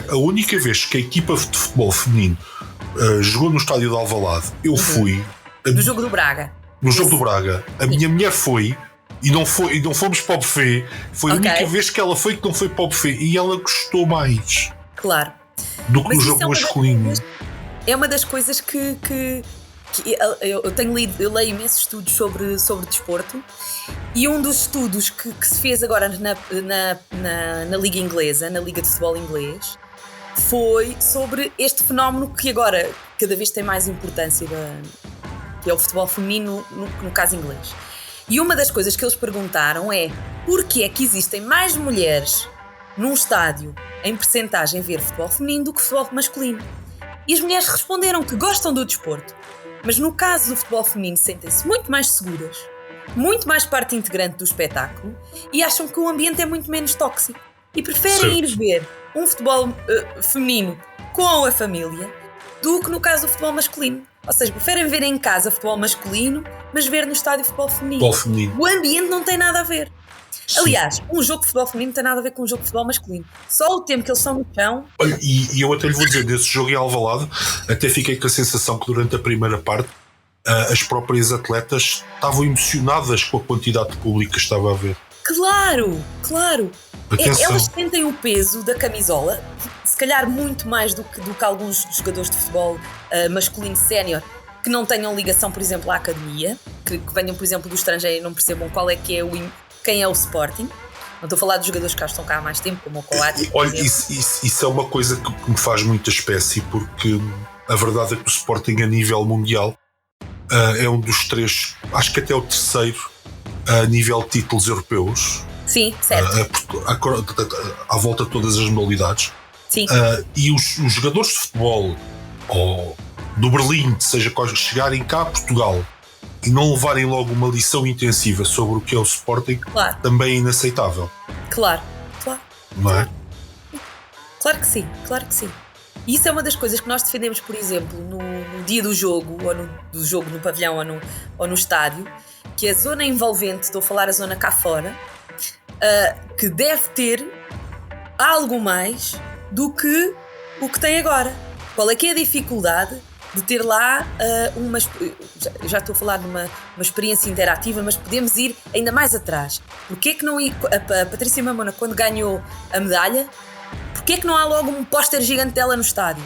A única vez que a equipa de futebol feminino jogou no estádio de Alvalade, eu fui. No jogo do Braga. No jogo do Braga. A minha mulher foi. E não fomos para o buffet. Foi a única vez que ela foi que não foi para o buffet. E ela gostou mais. Claro. Do que no jogo masculino. É uma das coisas que eu tenho lido, eu leio imensos estudos sobre desporto, e um dos estudos que se fez agora na Liga Inglesa, na Liga de Futebol Inglês, foi sobre este fenómeno que agora cada vez tem mais importância, que é o futebol feminino, no caso inglês. E uma das coisas que eles perguntaram é: porquê é que existem mais mulheres num estádio em percentagem ver futebol feminino do que futebol masculino? E as mulheres responderam que gostam do desporto, mas no caso do futebol feminino sentem-se muito mais seguras, muito mais parte integrante do espetáculo, e acham que o ambiente é muito menos tóxico e preferem ir ver um futebol feminino com a família do que no caso do futebol masculino. Ou seja, preferem ver em casa futebol masculino, mas ver no estádio futebol feminino. O ambiente não tem nada a ver. Sim. Aliás, um jogo de futebol feminino não tem nada a ver com um jogo de futebol masculino. Só o tempo que eles estão no chão. Olha, e eu até lhe vou dizer, desse jogo em Alvalade, até fiquei com a sensação que durante a primeira parte as próprias atletas estavam emocionadas com a quantidade de público que estava a ver. Claro. Atenção. Elas sentem o peso da camisola, se calhar muito mais do que alguns dos jogadores de futebol masculino sénior, que não tenham ligação, por exemplo, à academia, que venham, por exemplo, do estrangeiro e não percebam quem é o Sporting. Não estou a falar dos jogadores que já estão cá há mais tempo, como o Coates. Olha, isso é uma coisa que me faz muita espécie, porque a verdade é que o Sporting a nível mundial é um dos 3, acho que até o terceiro a nível de títulos europeus. Sim, certo. À volta de todas as modalidades. Sim. E os jogadores de futebol ou do Berlim, seja quais chegarem cá a Portugal e não levarem logo uma lição intensiva sobre o que é o Sporting, também é inaceitável. Claro. Não é? Claro que sim. E isso é uma das coisas que nós defendemos, por exemplo, no dia do jogo, ou do jogo no pavilhão ou no estádio, que a zona envolvente, estou a falar a zona cá fora, que deve ter algo mais do que o que tem agora. Qual é que é a dificuldade de ter lá já estou a falar de uma experiência interativa, mas podemos ir ainda mais atrás. Porquê que não a Patrícia Mamona, quando ganhou a medalha, porquê que não há logo um póster gigante dela no estádio?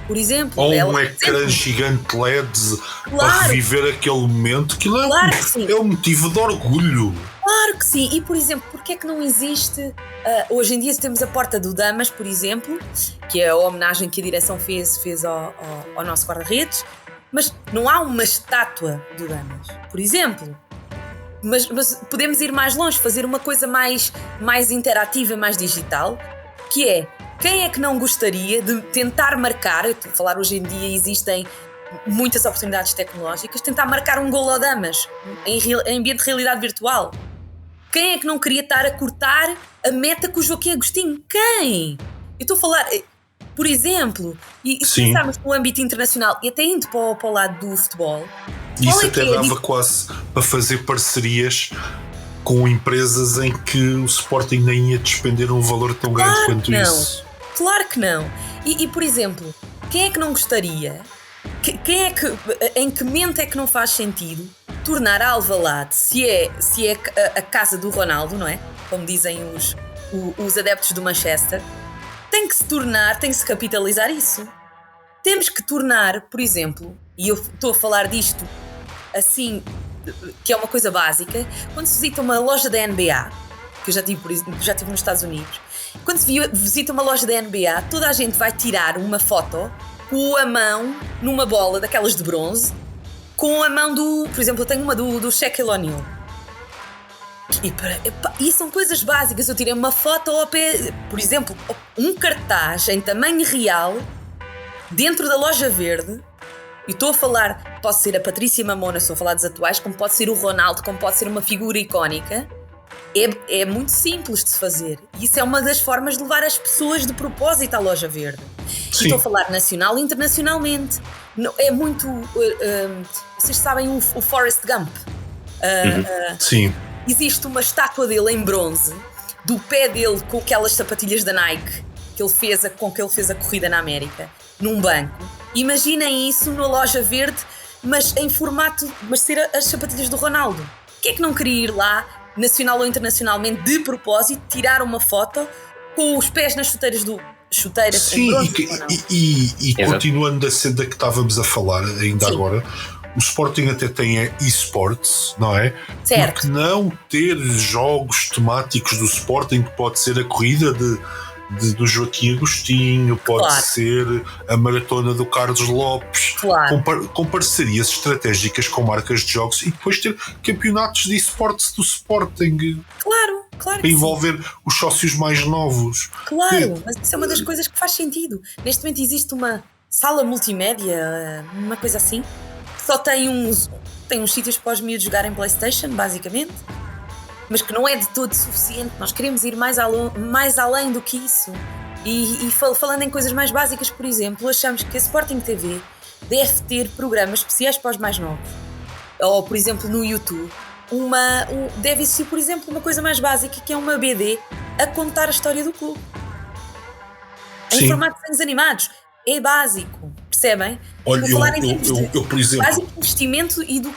Por exemplo, ou um ecrã gigante LED para reviver aquele momento, que é um motivo de orgulho. Claro que sim. E, por exemplo, porquê é que não existe... hoje em dia temos a Porta do Damas, por exemplo, que é a homenagem que a direção fez ao nosso guarda-redes, mas não há uma estátua do Damas, por exemplo. Mas podemos ir mais longe, fazer uma coisa mais interativa, mais digital, que é: quem é que não gostaria de tentar marcar, eu estou a falar hoje em dia existem muitas oportunidades tecnológicas, tentar marcar um golo ao Damas em ambiente de realidade virtual? Quem é que não queria estar a cortar a meta com o Joaquim Agostinho? Quem? Eu estou a falar, por exemplo, e se pensarmos no âmbito internacional e até indo para o lado do futebol, isso até dava quase para fazer parcerias com empresas em que o Sporting nem ia despender um valor tão grande quanto isso. Claro que não. E, por exemplo, quem é que não gostaria? Em que momento é que não faz sentido tornar a Alvalade, se é a casa do Ronaldo, não é? Como dizem os adeptos do Manchester, tem que se capitalizar isso. Temos que tornar, por exemplo, e eu estou a falar disto assim, que é uma coisa básica, quando se visita uma loja da NBA, que eu já tive nos Estados Unidos, quando se visita uma loja da NBA, toda a gente vai tirar uma foto com a mão numa bola daquelas de bronze com a mão do... Por exemplo, eu tenho uma do Shaquille O'Neal. E são coisas básicas. Eu tirei uma foto ao pé, por exemplo, um cartaz em tamanho real dentro da Loja Verde. E estou a falar, pode ser a Patrícia Mamona, estou a falar dos atuais, como pode ser o Ronaldo, como pode ser uma figura icónica. É muito simples de se fazer. E isso é uma das formas de levar as pessoas de propósito à Loja Verde. E estou a falar nacional e internacionalmente. É muito... vocês sabem o Forrest Gump? Sim. Existe uma estátua dele em bronze, do pé dele com aquelas sapatilhas da Nike com que ele fez a corrida na América, num banco. Imaginem isso na Loja Verde, mas em formato, mas ser as sapatilhas do Ronaldo. Quem é que não queria ir lá, nacional ou internacionalmente, de propósito, tirar uma foto com os pés nas chuteiras Sim, e continuando da senda que estávamos a falar ainda agora, o Sporting até tem eSports, não é? Certo. Porque não ter jogos temáticos do Sporting, que pode ser a corrida do Joaquim Agostinho, pode ser a maratona do Carlos Lopes, com parcerias estratégicas com marcas de jogos, e depois ter campeonatos de eSports do Sporting. Claro para envolver os sócios mais novos. Claro, mas isso é uma das coisas que faz sentido. Neste momento existe uma sala multimédia, uma coisa assim, que só tem uns sítios para os miúdos jogarem PlayStation, basicamente, mas que não é de todo suficiente. Nós queremos ir mais além do que isso. E falando em coisas mais básicas, por exemplo, achamos que a Sporting TV deve ter programas especiais para os mais novos. Ou, por exemplo, no YouTube, deve existir, por exemplo, uma coisa mais básica, que é uma BD a contar a história do clube. Em formato de desenhos animados. É básico, percebem? Olha, eu, por exemplo, básico investimento e do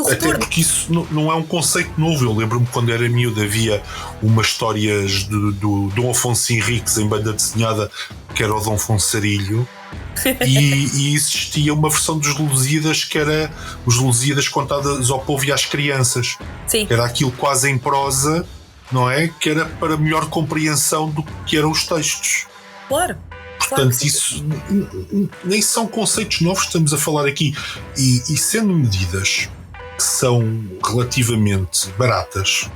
retorno. Até porque isso não é um conceito novo. Eu lembro-me quando era miúdo, havia umas histórias do Dom Afonso Henriques em banda desenhada, que era o Dom Fonsarilho, e existia uma versão dos Lusíadas, que era os Lusíadas contadas ao povo e às crianças. Sim. Era aquilo quase em prosa, não é? Que era para melhor compreensão do que eram os textos. Claro. Portanto, isso nem são conceitos novos que estamos a falar aqui. E sendo medidas que são relativamente baratas,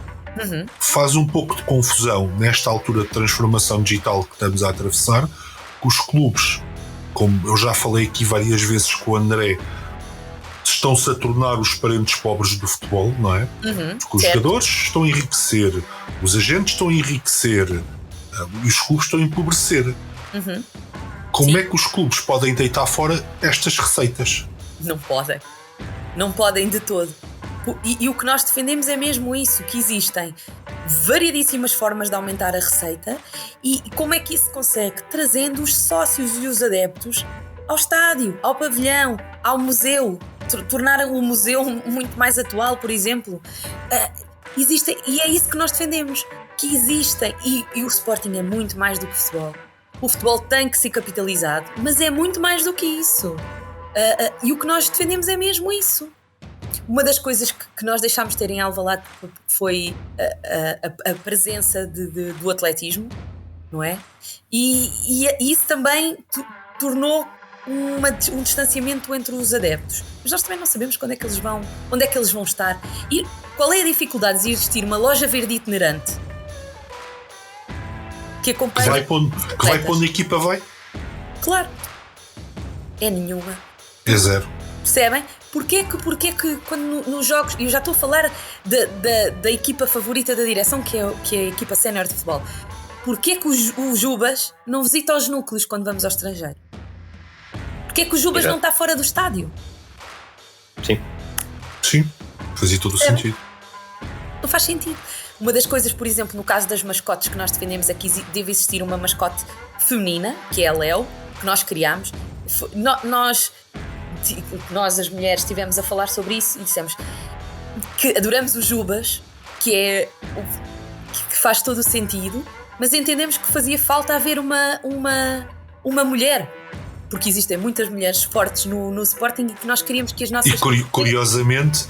faz um pouco de confusão nesta altura de transformação digital que estamos a atravessar, que os clubes, como eu já falei aqui várias vezes com o André, estão-se a tornar os parentes pobres do futebol, não é? Porque os jogadores estão a enriquecer, os agentes estão a enriquecer e os clubes estão a empobrecer. Como é que os clubes podem deitar fora estas receitas? Não podem. Não podem de todo. E o que nós defendemos é mesmo isso, que existem variedíssimas formas de aumentar a receita. E como é que isso se consegue? Trazendo os sócios e os adeptos ao estádio, ao pavilhão, ao museu. Tornar o museu muito mais atual, por exemplo. Existem, e é isso que nós defendemos, que existem. E o Sporting é muito mais do que futebol. O futebol tem que ser capitalizado, mas é muito mais do que isso. E o que nós defendemos é mesmo isso. Uma das coisas que nós deixámos de ter em Alvalade foi a presença do atletismo, não é? E isso também tornou um distanciamento entre os adeptos. Mas nós também não sabemos onde é que eles vão estar. E qual é a dificuldade de existir uma loja verde itinerante? Que vai pondo a equipa, vai? Claro. É nenhuma. É zero. Percebem? Porquê que quando nos jogos, e eu já estou a falar da equipa favorita da direção, que é a equipa sénior de futebol, porquê que o Jubas não visita os núcleos quando vamos ao estrangeiro? Porquê que o Jubas não está fora do estádio? Sim, fazia todo o sentido. Não faz sentido. Uma das coisas, por exemplo, no caso das mascotes que nós defendemos é que deve existir uma mascote feminina, que é a Léo, que nós criámos. Nós, as mulheres, estivemos a falar sobre isso e dissemos que adoramos o Jubas, que faz todo o sentido, mas entendemos que fazia falta haver uma mulher, porque existem muitas mulheres fortes no Sporting e que nós queríamos que as nossas... E curiosamente,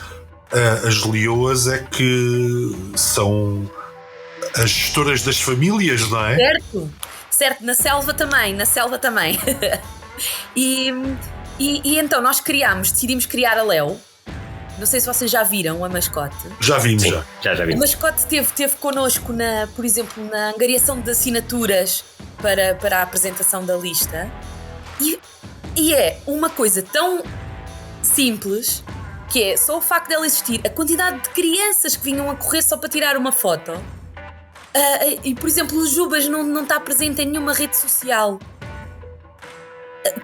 as leoas é que são as gestoras das famílias, não é? Certo, na selva também. E então nós decidimos criar a Léo, não sei se vocês já viram a mascote. Já vimos, Sim, já A vimos. mascote teve connosco, por exemplo, na angariação de assinaturas para a apresentação da lista. E é uma coisa tão simples, que é só o facto dela existir, a quantidade de crianças que vinham a correr só para tirar uma foto. E, por exemplo, o Jubas não está presente em nenhuma rede social.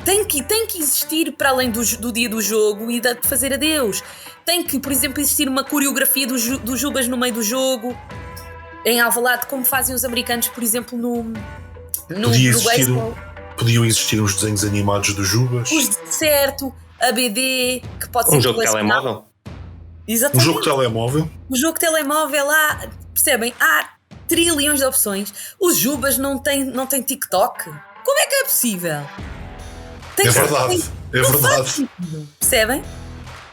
Tem que existir para além do dia do jogo e de fazer adeus. Tem que, por exemplo, existir uma coreografia do Jubas no meio do jogo, em Alvalade, como fazem os americanos, por exemplo, no beisebol. Podiam existir uns desenhos animados do Jubas. Certo, a BD, que pode ser Um jogo de colecionável. telemóvel? Exatamente. Um jogo de telemóvel. O jogo de telemóvel lá, percebem? Há trilhões de opções. Os Jubas não têm TikTok. Como é que é possível? É verdade. É Não faz verdade. sentido, percebem?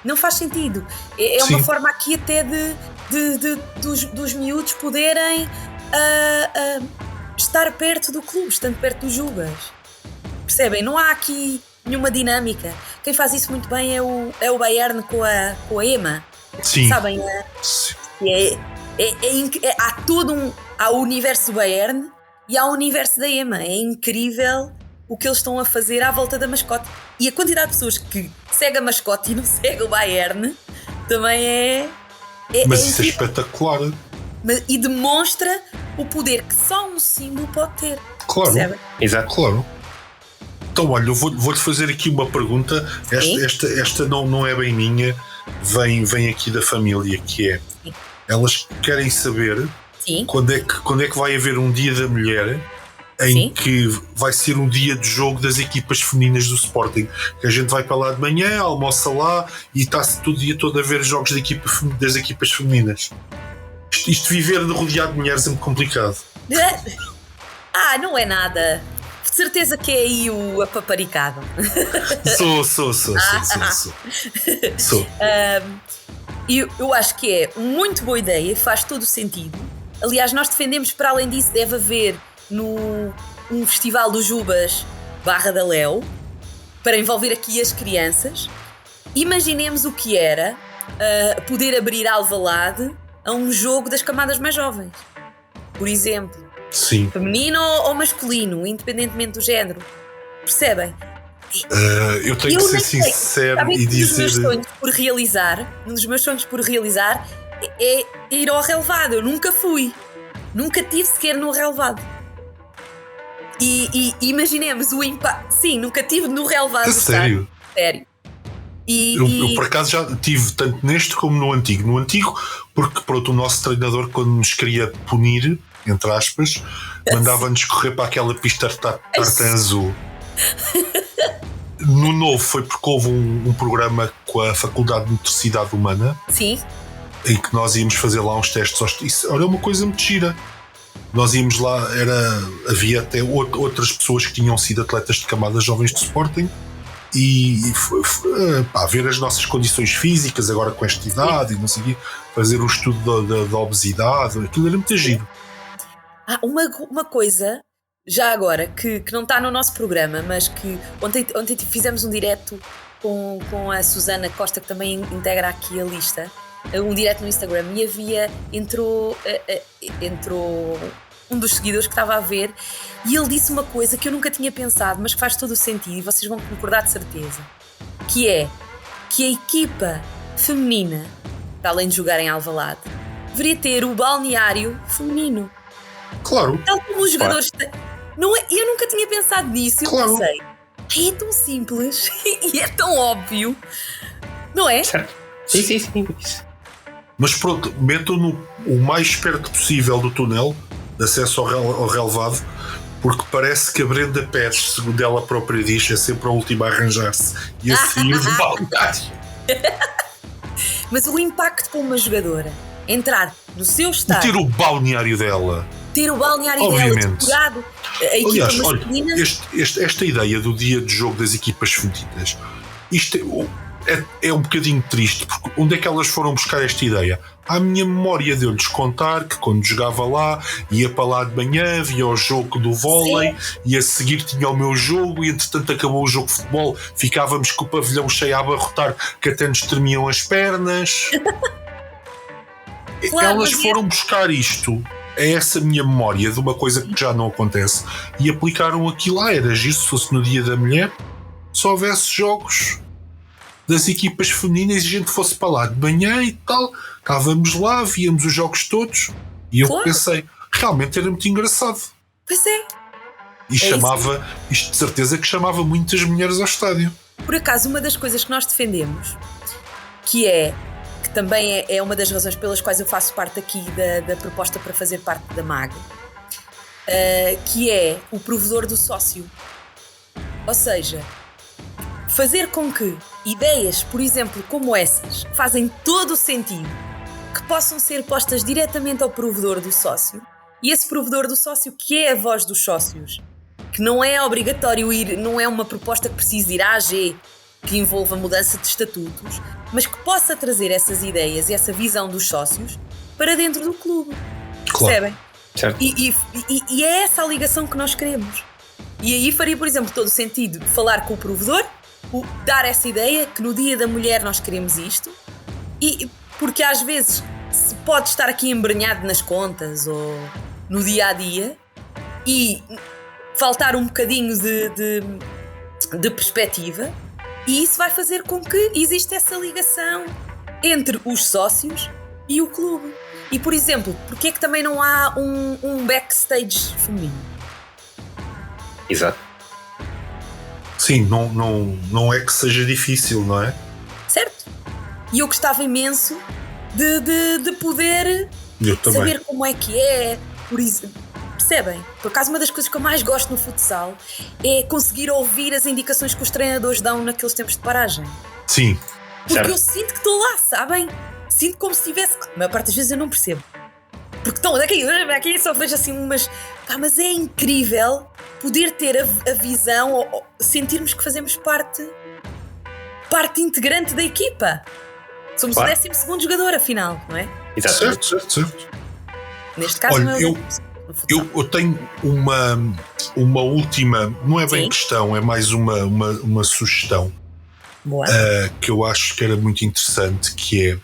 Não faz sentido. É Sim. uma forma aqui até dos miúdos poderem estar perto do clube, estando perto dos Jubas. Percebem? Não há aqui nenhuma dinâmica. Quem faz isso muito bem é o Bayern com a EMA. Sim. Sabem? Sim. Há o universo do Bayern e há o universo da EMA. É incrível o que eles estão a fazer à volta da mascote. E a quantidade de pessoas que segue a mascote e não segue o Bayern também é Mas isso é incrível. espetacular. E demonstra o poder que só um símbolo pode ter. Claro. Percebem? Exato. Claro. Então, olha, eu vou-te fazer aqui uma pergunta. Esta não é bem minha, vem aqui da família, que é: Sim. elas querem saber Sim. quando é que vai haver um dia da mulher em Sim. que vai ser um dia de jogo das equipas femininas do Sporting, que a gente vai para lá de manhã, almoça lá e está-se todo dia todo a ver jogos das equipas femininas. Isto viver rodeado de mulheres é muito complicado. Não é nada. De certeza que é aí a paparicado. Sou. Eu acho que é muito boa ideia e faz todo o sentido. Aliás, nós defendemos, para além disso, deve haver um festival do Jubas Barra da Léo, para envolver aqui as crianças. Imaginemos o que era poder abrir Alvalade a um jogo das camadas mais jovens. Por exemplo, Sim. feminino ou masculino, independentemente do género. Percebem? Eu tenho que ser sincero Sabem e que um dos meus dizer. sonhos por realizar é ir ao relevado. Eu nunca fui. Nunca tive sequer no relevado. E imaginemos o impacto. Sim, nunca tive no relevado. A sério? Sério. Eu por acaso já tive tanto neste como no antigo. No antigo, porque pronto, o nosso treinador, quando nos queria punir, entre aspas, mandava-nos correr para aquela pista tartan azul. No novo foi porque houve um programa com a Faculdade de Motricidade Humana, Sim. em que nós íamos fazer lá uns testes. Isso era uma coisa muito gira. Nós íamos lá, havia até outras pessoas que tinham sido atletas de camadas jovens de Sporting e ver as nossas condições físicas agora com esta idade e não sei o quê, fazer um estudo da obesidade, aquilo era muito giro. Uma coisa, já agora, que não está no nosso programa, mas que ontem fizemos um direto com a Susana Costa, que também integra aqui a lista, um direto no Instagram, e entrou um dos seguidores que estava a ver, e ele disse uma coisa que eu nunca tinha pensado, mas que faz todo o sentido, e vocês vão concordar de certeza, que é que a equipa feminina, para além de jogar em Alvalade, deveria ter o balneário feminino. Claro. Tal como os jogadores têm. Não é, eu nunca tinha pensado nisso. Eu Claro. pensei, é tão simples e é tão óbvio, não é? Certo. Sim. Mas pronto, metam-no o mais perto possível do túnel de acesso ao relevado, porque parece que a Brenda Pérez, segundo ela própria diz, é sempre a última a arranjar-se e a sair do balneário. Mas o impacto para uma jogadora entrar no seu E estádio, ter o balneário dela. ter o balneário dela Obviamente. decorado, a equipa Aliás, olha, masculina. esta ideia do dia de jogo das equipas femininas, isto é um bocadinho triste, porque onde é que elas foram buscar esta ideia? À minha memória de eu lhes contar que quando jogava lá, ia para lá de manhã, via o jogo do vôlei, e a seguir tinha o meu jogo, e entretanto acabou o jogo de futebol, ficávamos com o pavilhão cheio a abarrotar, que até nos tremiam as pernas. Claro, elas foram buscar isto, é essa minha memória de uma coisa que já não acontece, e aplicaram aquilo lá. Era giro se fosse no Dia da Mulher, se houvesse jogos das equipas femininas e a gente fosse para lá de manhã e tal, estávamos lá, víamos os jogos todos, e eu pensei, realmente era muito engraçado. Pois é. E chamava, isto de certeza que chamava muitas mulheres ao estádio. Por acaso, uma das coisas que nós defendemos, que também é uma das razões pelas quais eu faço parte aqui da proposta para fazer parte da MAG, que é o provedor do sócio. Ou seja, fazer com que ideias, por exemplo, como essas, que fazem todo o sentido, que possam ser postas diretamente ao provedor do sócio, e esse provedor do sócio, que é a voz dos sócios, que não é obrigatório ir, não é uma proposta que precise ir à AG, que envolva mudança de estatutos, mas que possa trazer essas ideias e essa visão dos sócios para dentro do clube. Claro. Percebem? Certo. E é essa a ligação que nós queremos. E aí faria, por exemplo, todo o sentido de falar com o provedor, dar essa ideia que no Dia da Mulher nós queremos isto, e porque às vezes se pode estar aqui embrenhado nas contas ou no dia a dia e faltar um bocadinho de perspectiva, e isso vai fazer com que exista essa ligação entre os sócios e o clube. E, por exemplo, porque é que também não há um backstage feminino? Exato. Sim, não é que seja difícil, não é? Certo. E eu gostava imenso de poder saber como é que é. Por isso, percebem? Por acaso, uma das coisas que eu mais gosto no futsal é conseguir ouvir as indicações que os treinadores dão naqueles tempos de paragem. Sim. Porque certo. eu sinto que estou lá, sabem? Sinto como se tivesse... A maior parte das vezes eu não percebo. Porque estão aqui só vejo assim umas... mas é incrível poder ter a visão, ou sentirmos que fazemos parte integrante da equipa. Somos Claro. o 12º jogador, afinal, não é? Exato. Certo. Neste caso, Olha, não é eu tenho uma última, não é bem Sim. questão, é mais uma sugestão. Boa. Que eu acho que era muito interessante, que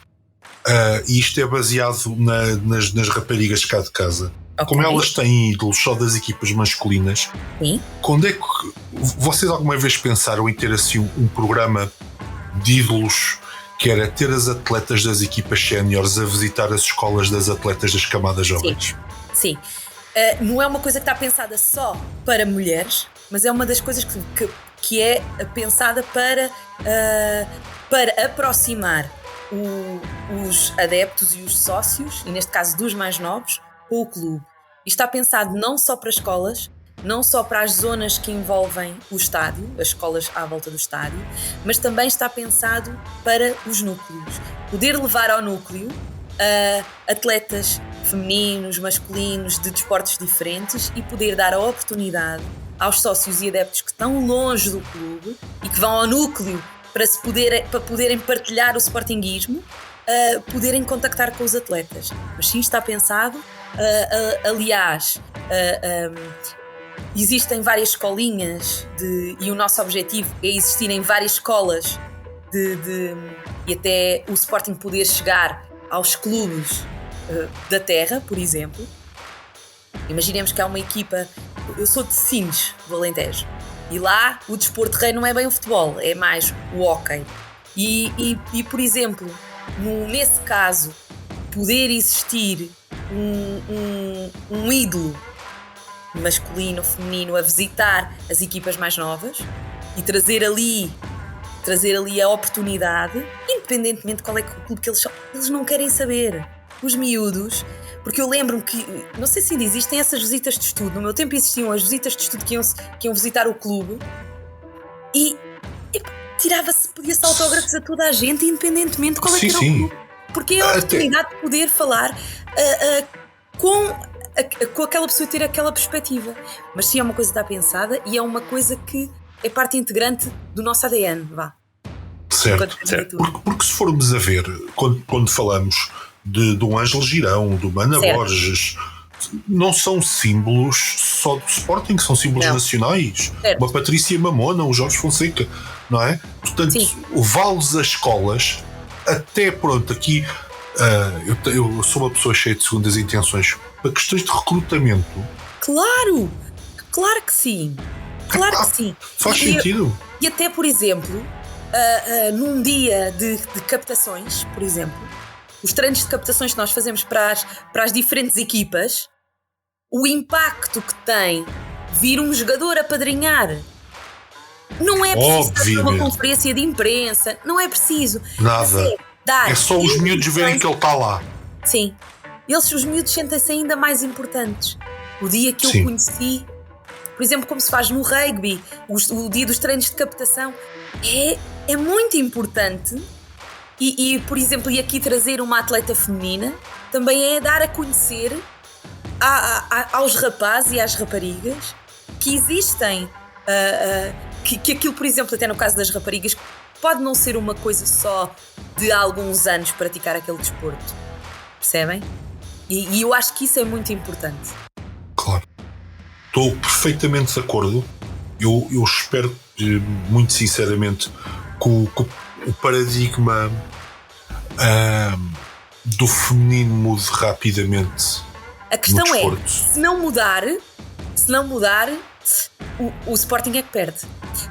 é, e isto é baseado nas raparigas cá de casa. Ok. Como elas têm ídolos só das equipas masculinas, Sim. quando é que vocês alguma vez pensaram em ter assim um programa de ídolos, que era ter as atletas das equipas séniores a visitar as escolas das atletas das camadas jovens? Sim. Não é uma coisa que está pensada só para mulheres, mas é uma das coisas que é pensada para aproximar os adeptos e os sócios, e neste caso dos mais novos, com o clube. E está pensado não só para escolas, não só para as zonas que envolvem o estádio, as escolas à volta do estádio, mas também está pensado para os núcleos. Poder levar ao núcleo atletas femininos, masculinos, de desportos diferentes, e poder dar a oportunidade aos sócios e adeptos que estão longe do clube e que vão ao núcleo para poderem partilhar o sportinguismo, poderem contactar com os atletas. Mas sim, está pensado. Aliás, existem várias escolinhas e o nosso objetivo é existirem várias escolas e até o Sporting poder chegar aos clubes da terra, por exemplo. Imaginemos que há uma equipa... Eu sou de Sines, do Alentejo, e lá o desporto rei não é bem o futebol, é mais o hóquei. E por exemplo, nesse caso, poder existir um ídolo masculino, feminino, a visitar as equipas mais novas e trazer ali a oportunidade, independentemente de qual é o clube que eles não querem saber. Os miúdos, porque eu lembro-me que, não sei se ainda existem essas visitas de estudo, no meu tempo existiam as visitas de estudo que iam visitar o clube e podia-se autógrafos a toda a gente, independentemente de qual é que era o clube. Porque é a oportunidade de poder falar com aquela pessoa e ter aquela perspectiva. Mas sim, é uma coisa que está pensada e é uma coisa que é parte integrante do nosso ADN, vá. Certo. Porque se formos a ver, quando falamos de um Ângelo Girão, do Mana Borges, não são símbolos só do Sporting, são símbolos nacionais. Certo. Uma Patrícia Mamona, um Jorge Fonseca, não é? Portanto, vale-os as escolas, até pronto, aqui eu sou uma pessoa cheia de segundas intenções, para questões de recrutamento. Claro que sim. Claro que sim. Faz sentido. E até, por exemplo, num dia de captações, por exemplo, os treinos de captações que nós fazemos para as diferentes equipas, o impacto que tem vir um jogador a padrinhar. Não é preciso fazer uma conferência de imprensa, não é preciso. Nada. É só os miúdos verem que ele está lá. Sim. Os miúdos sentem-se ainda mais importantes. O dia que eu conheci, por exemplo, como se faz no rugby, o dia dos treinos de captação, é muito importante. E, por exemplo, e aqui trazer uma atleta feminina também é dar a conhecer aos rapazes e às raparigas que existem, que aquilo, por exemplo, até no caso das raparigas, pode não ser uma coisa só de alguns anos praticar aquele desporto, percebem? E eu acho que isso é muito importante. Claro, estou perfeitamente de acordo. Eu espero, muito sinceramente, que o paradigma do feminino mude rapidamente. A questão é, se não mudar, o Sporting é que perde.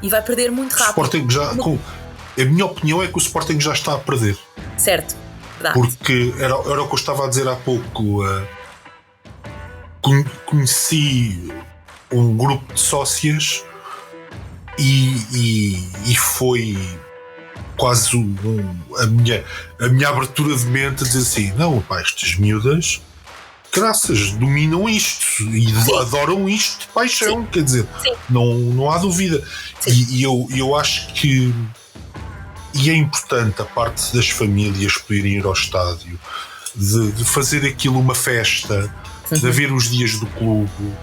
E vai perder muito rápido. A minha opinião é que o Sporting já está a perder. Certo, verdade. Porque era o que eu estava a dizer há pouco. Conheci um grupo de sócias e foi quase a minha abertura de mente a dizer assim: não, pá, estas miúdas, graças, dominam isto e adoram isto de paixão. Quer dizer, não há dúvida. E eu acho que é importante a parte das famílias poderem ir ao estádio, de fazer aquilo uma festa, de haver os dias do clube.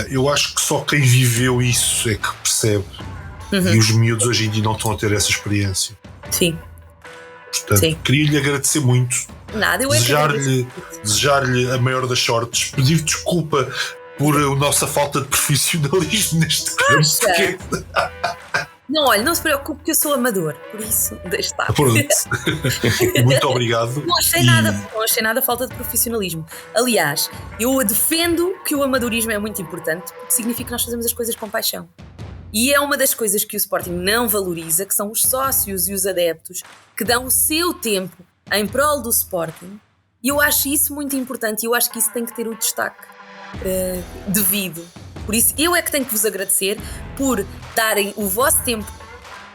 Eu acho que só quem viveu isso é que percebe. E os miúdos hoje em dia não estão a ter essa experiência. Sim. Portanto, queria-lhe agradecer muito. Nada, eu desejar-lhe a maior das sortes, pedir desculpa por a nossa falta de profissionalismo neste campo. Não, olha, não se preocupe que eu sou amador, por isso deixe estar. Pronto. Muito obrigado. Não achei nada falta de profissionalismo. Aliás, eu defendo que o amadorismo é muito importante, porque significa que nós fazemos as coisas com paixão. E é uma das coisas que o Sporting não valoriza, que são os sócios e os adeptos que dão o seu tempo em prol do Sporting. E eu acho isso muito importante, e eu acho que isso tem que ter o destaque devido. Por isso, eu é que tenho que vos agradecer por darem o vosso tempo,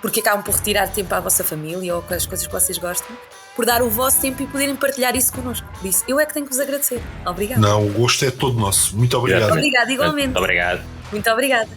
porque acabam por retirar tempo à vossa família ou com as coisas que vocês gostam, por dar o vosso tempo e poderem partilhar isso connosco. Por isso, eu é que tenho que vos agradecer. Obrigada. Não, o gosto é todo nosso. Muito obrigado. Obrigada, igualmente. Obrigado. Muito obrigada.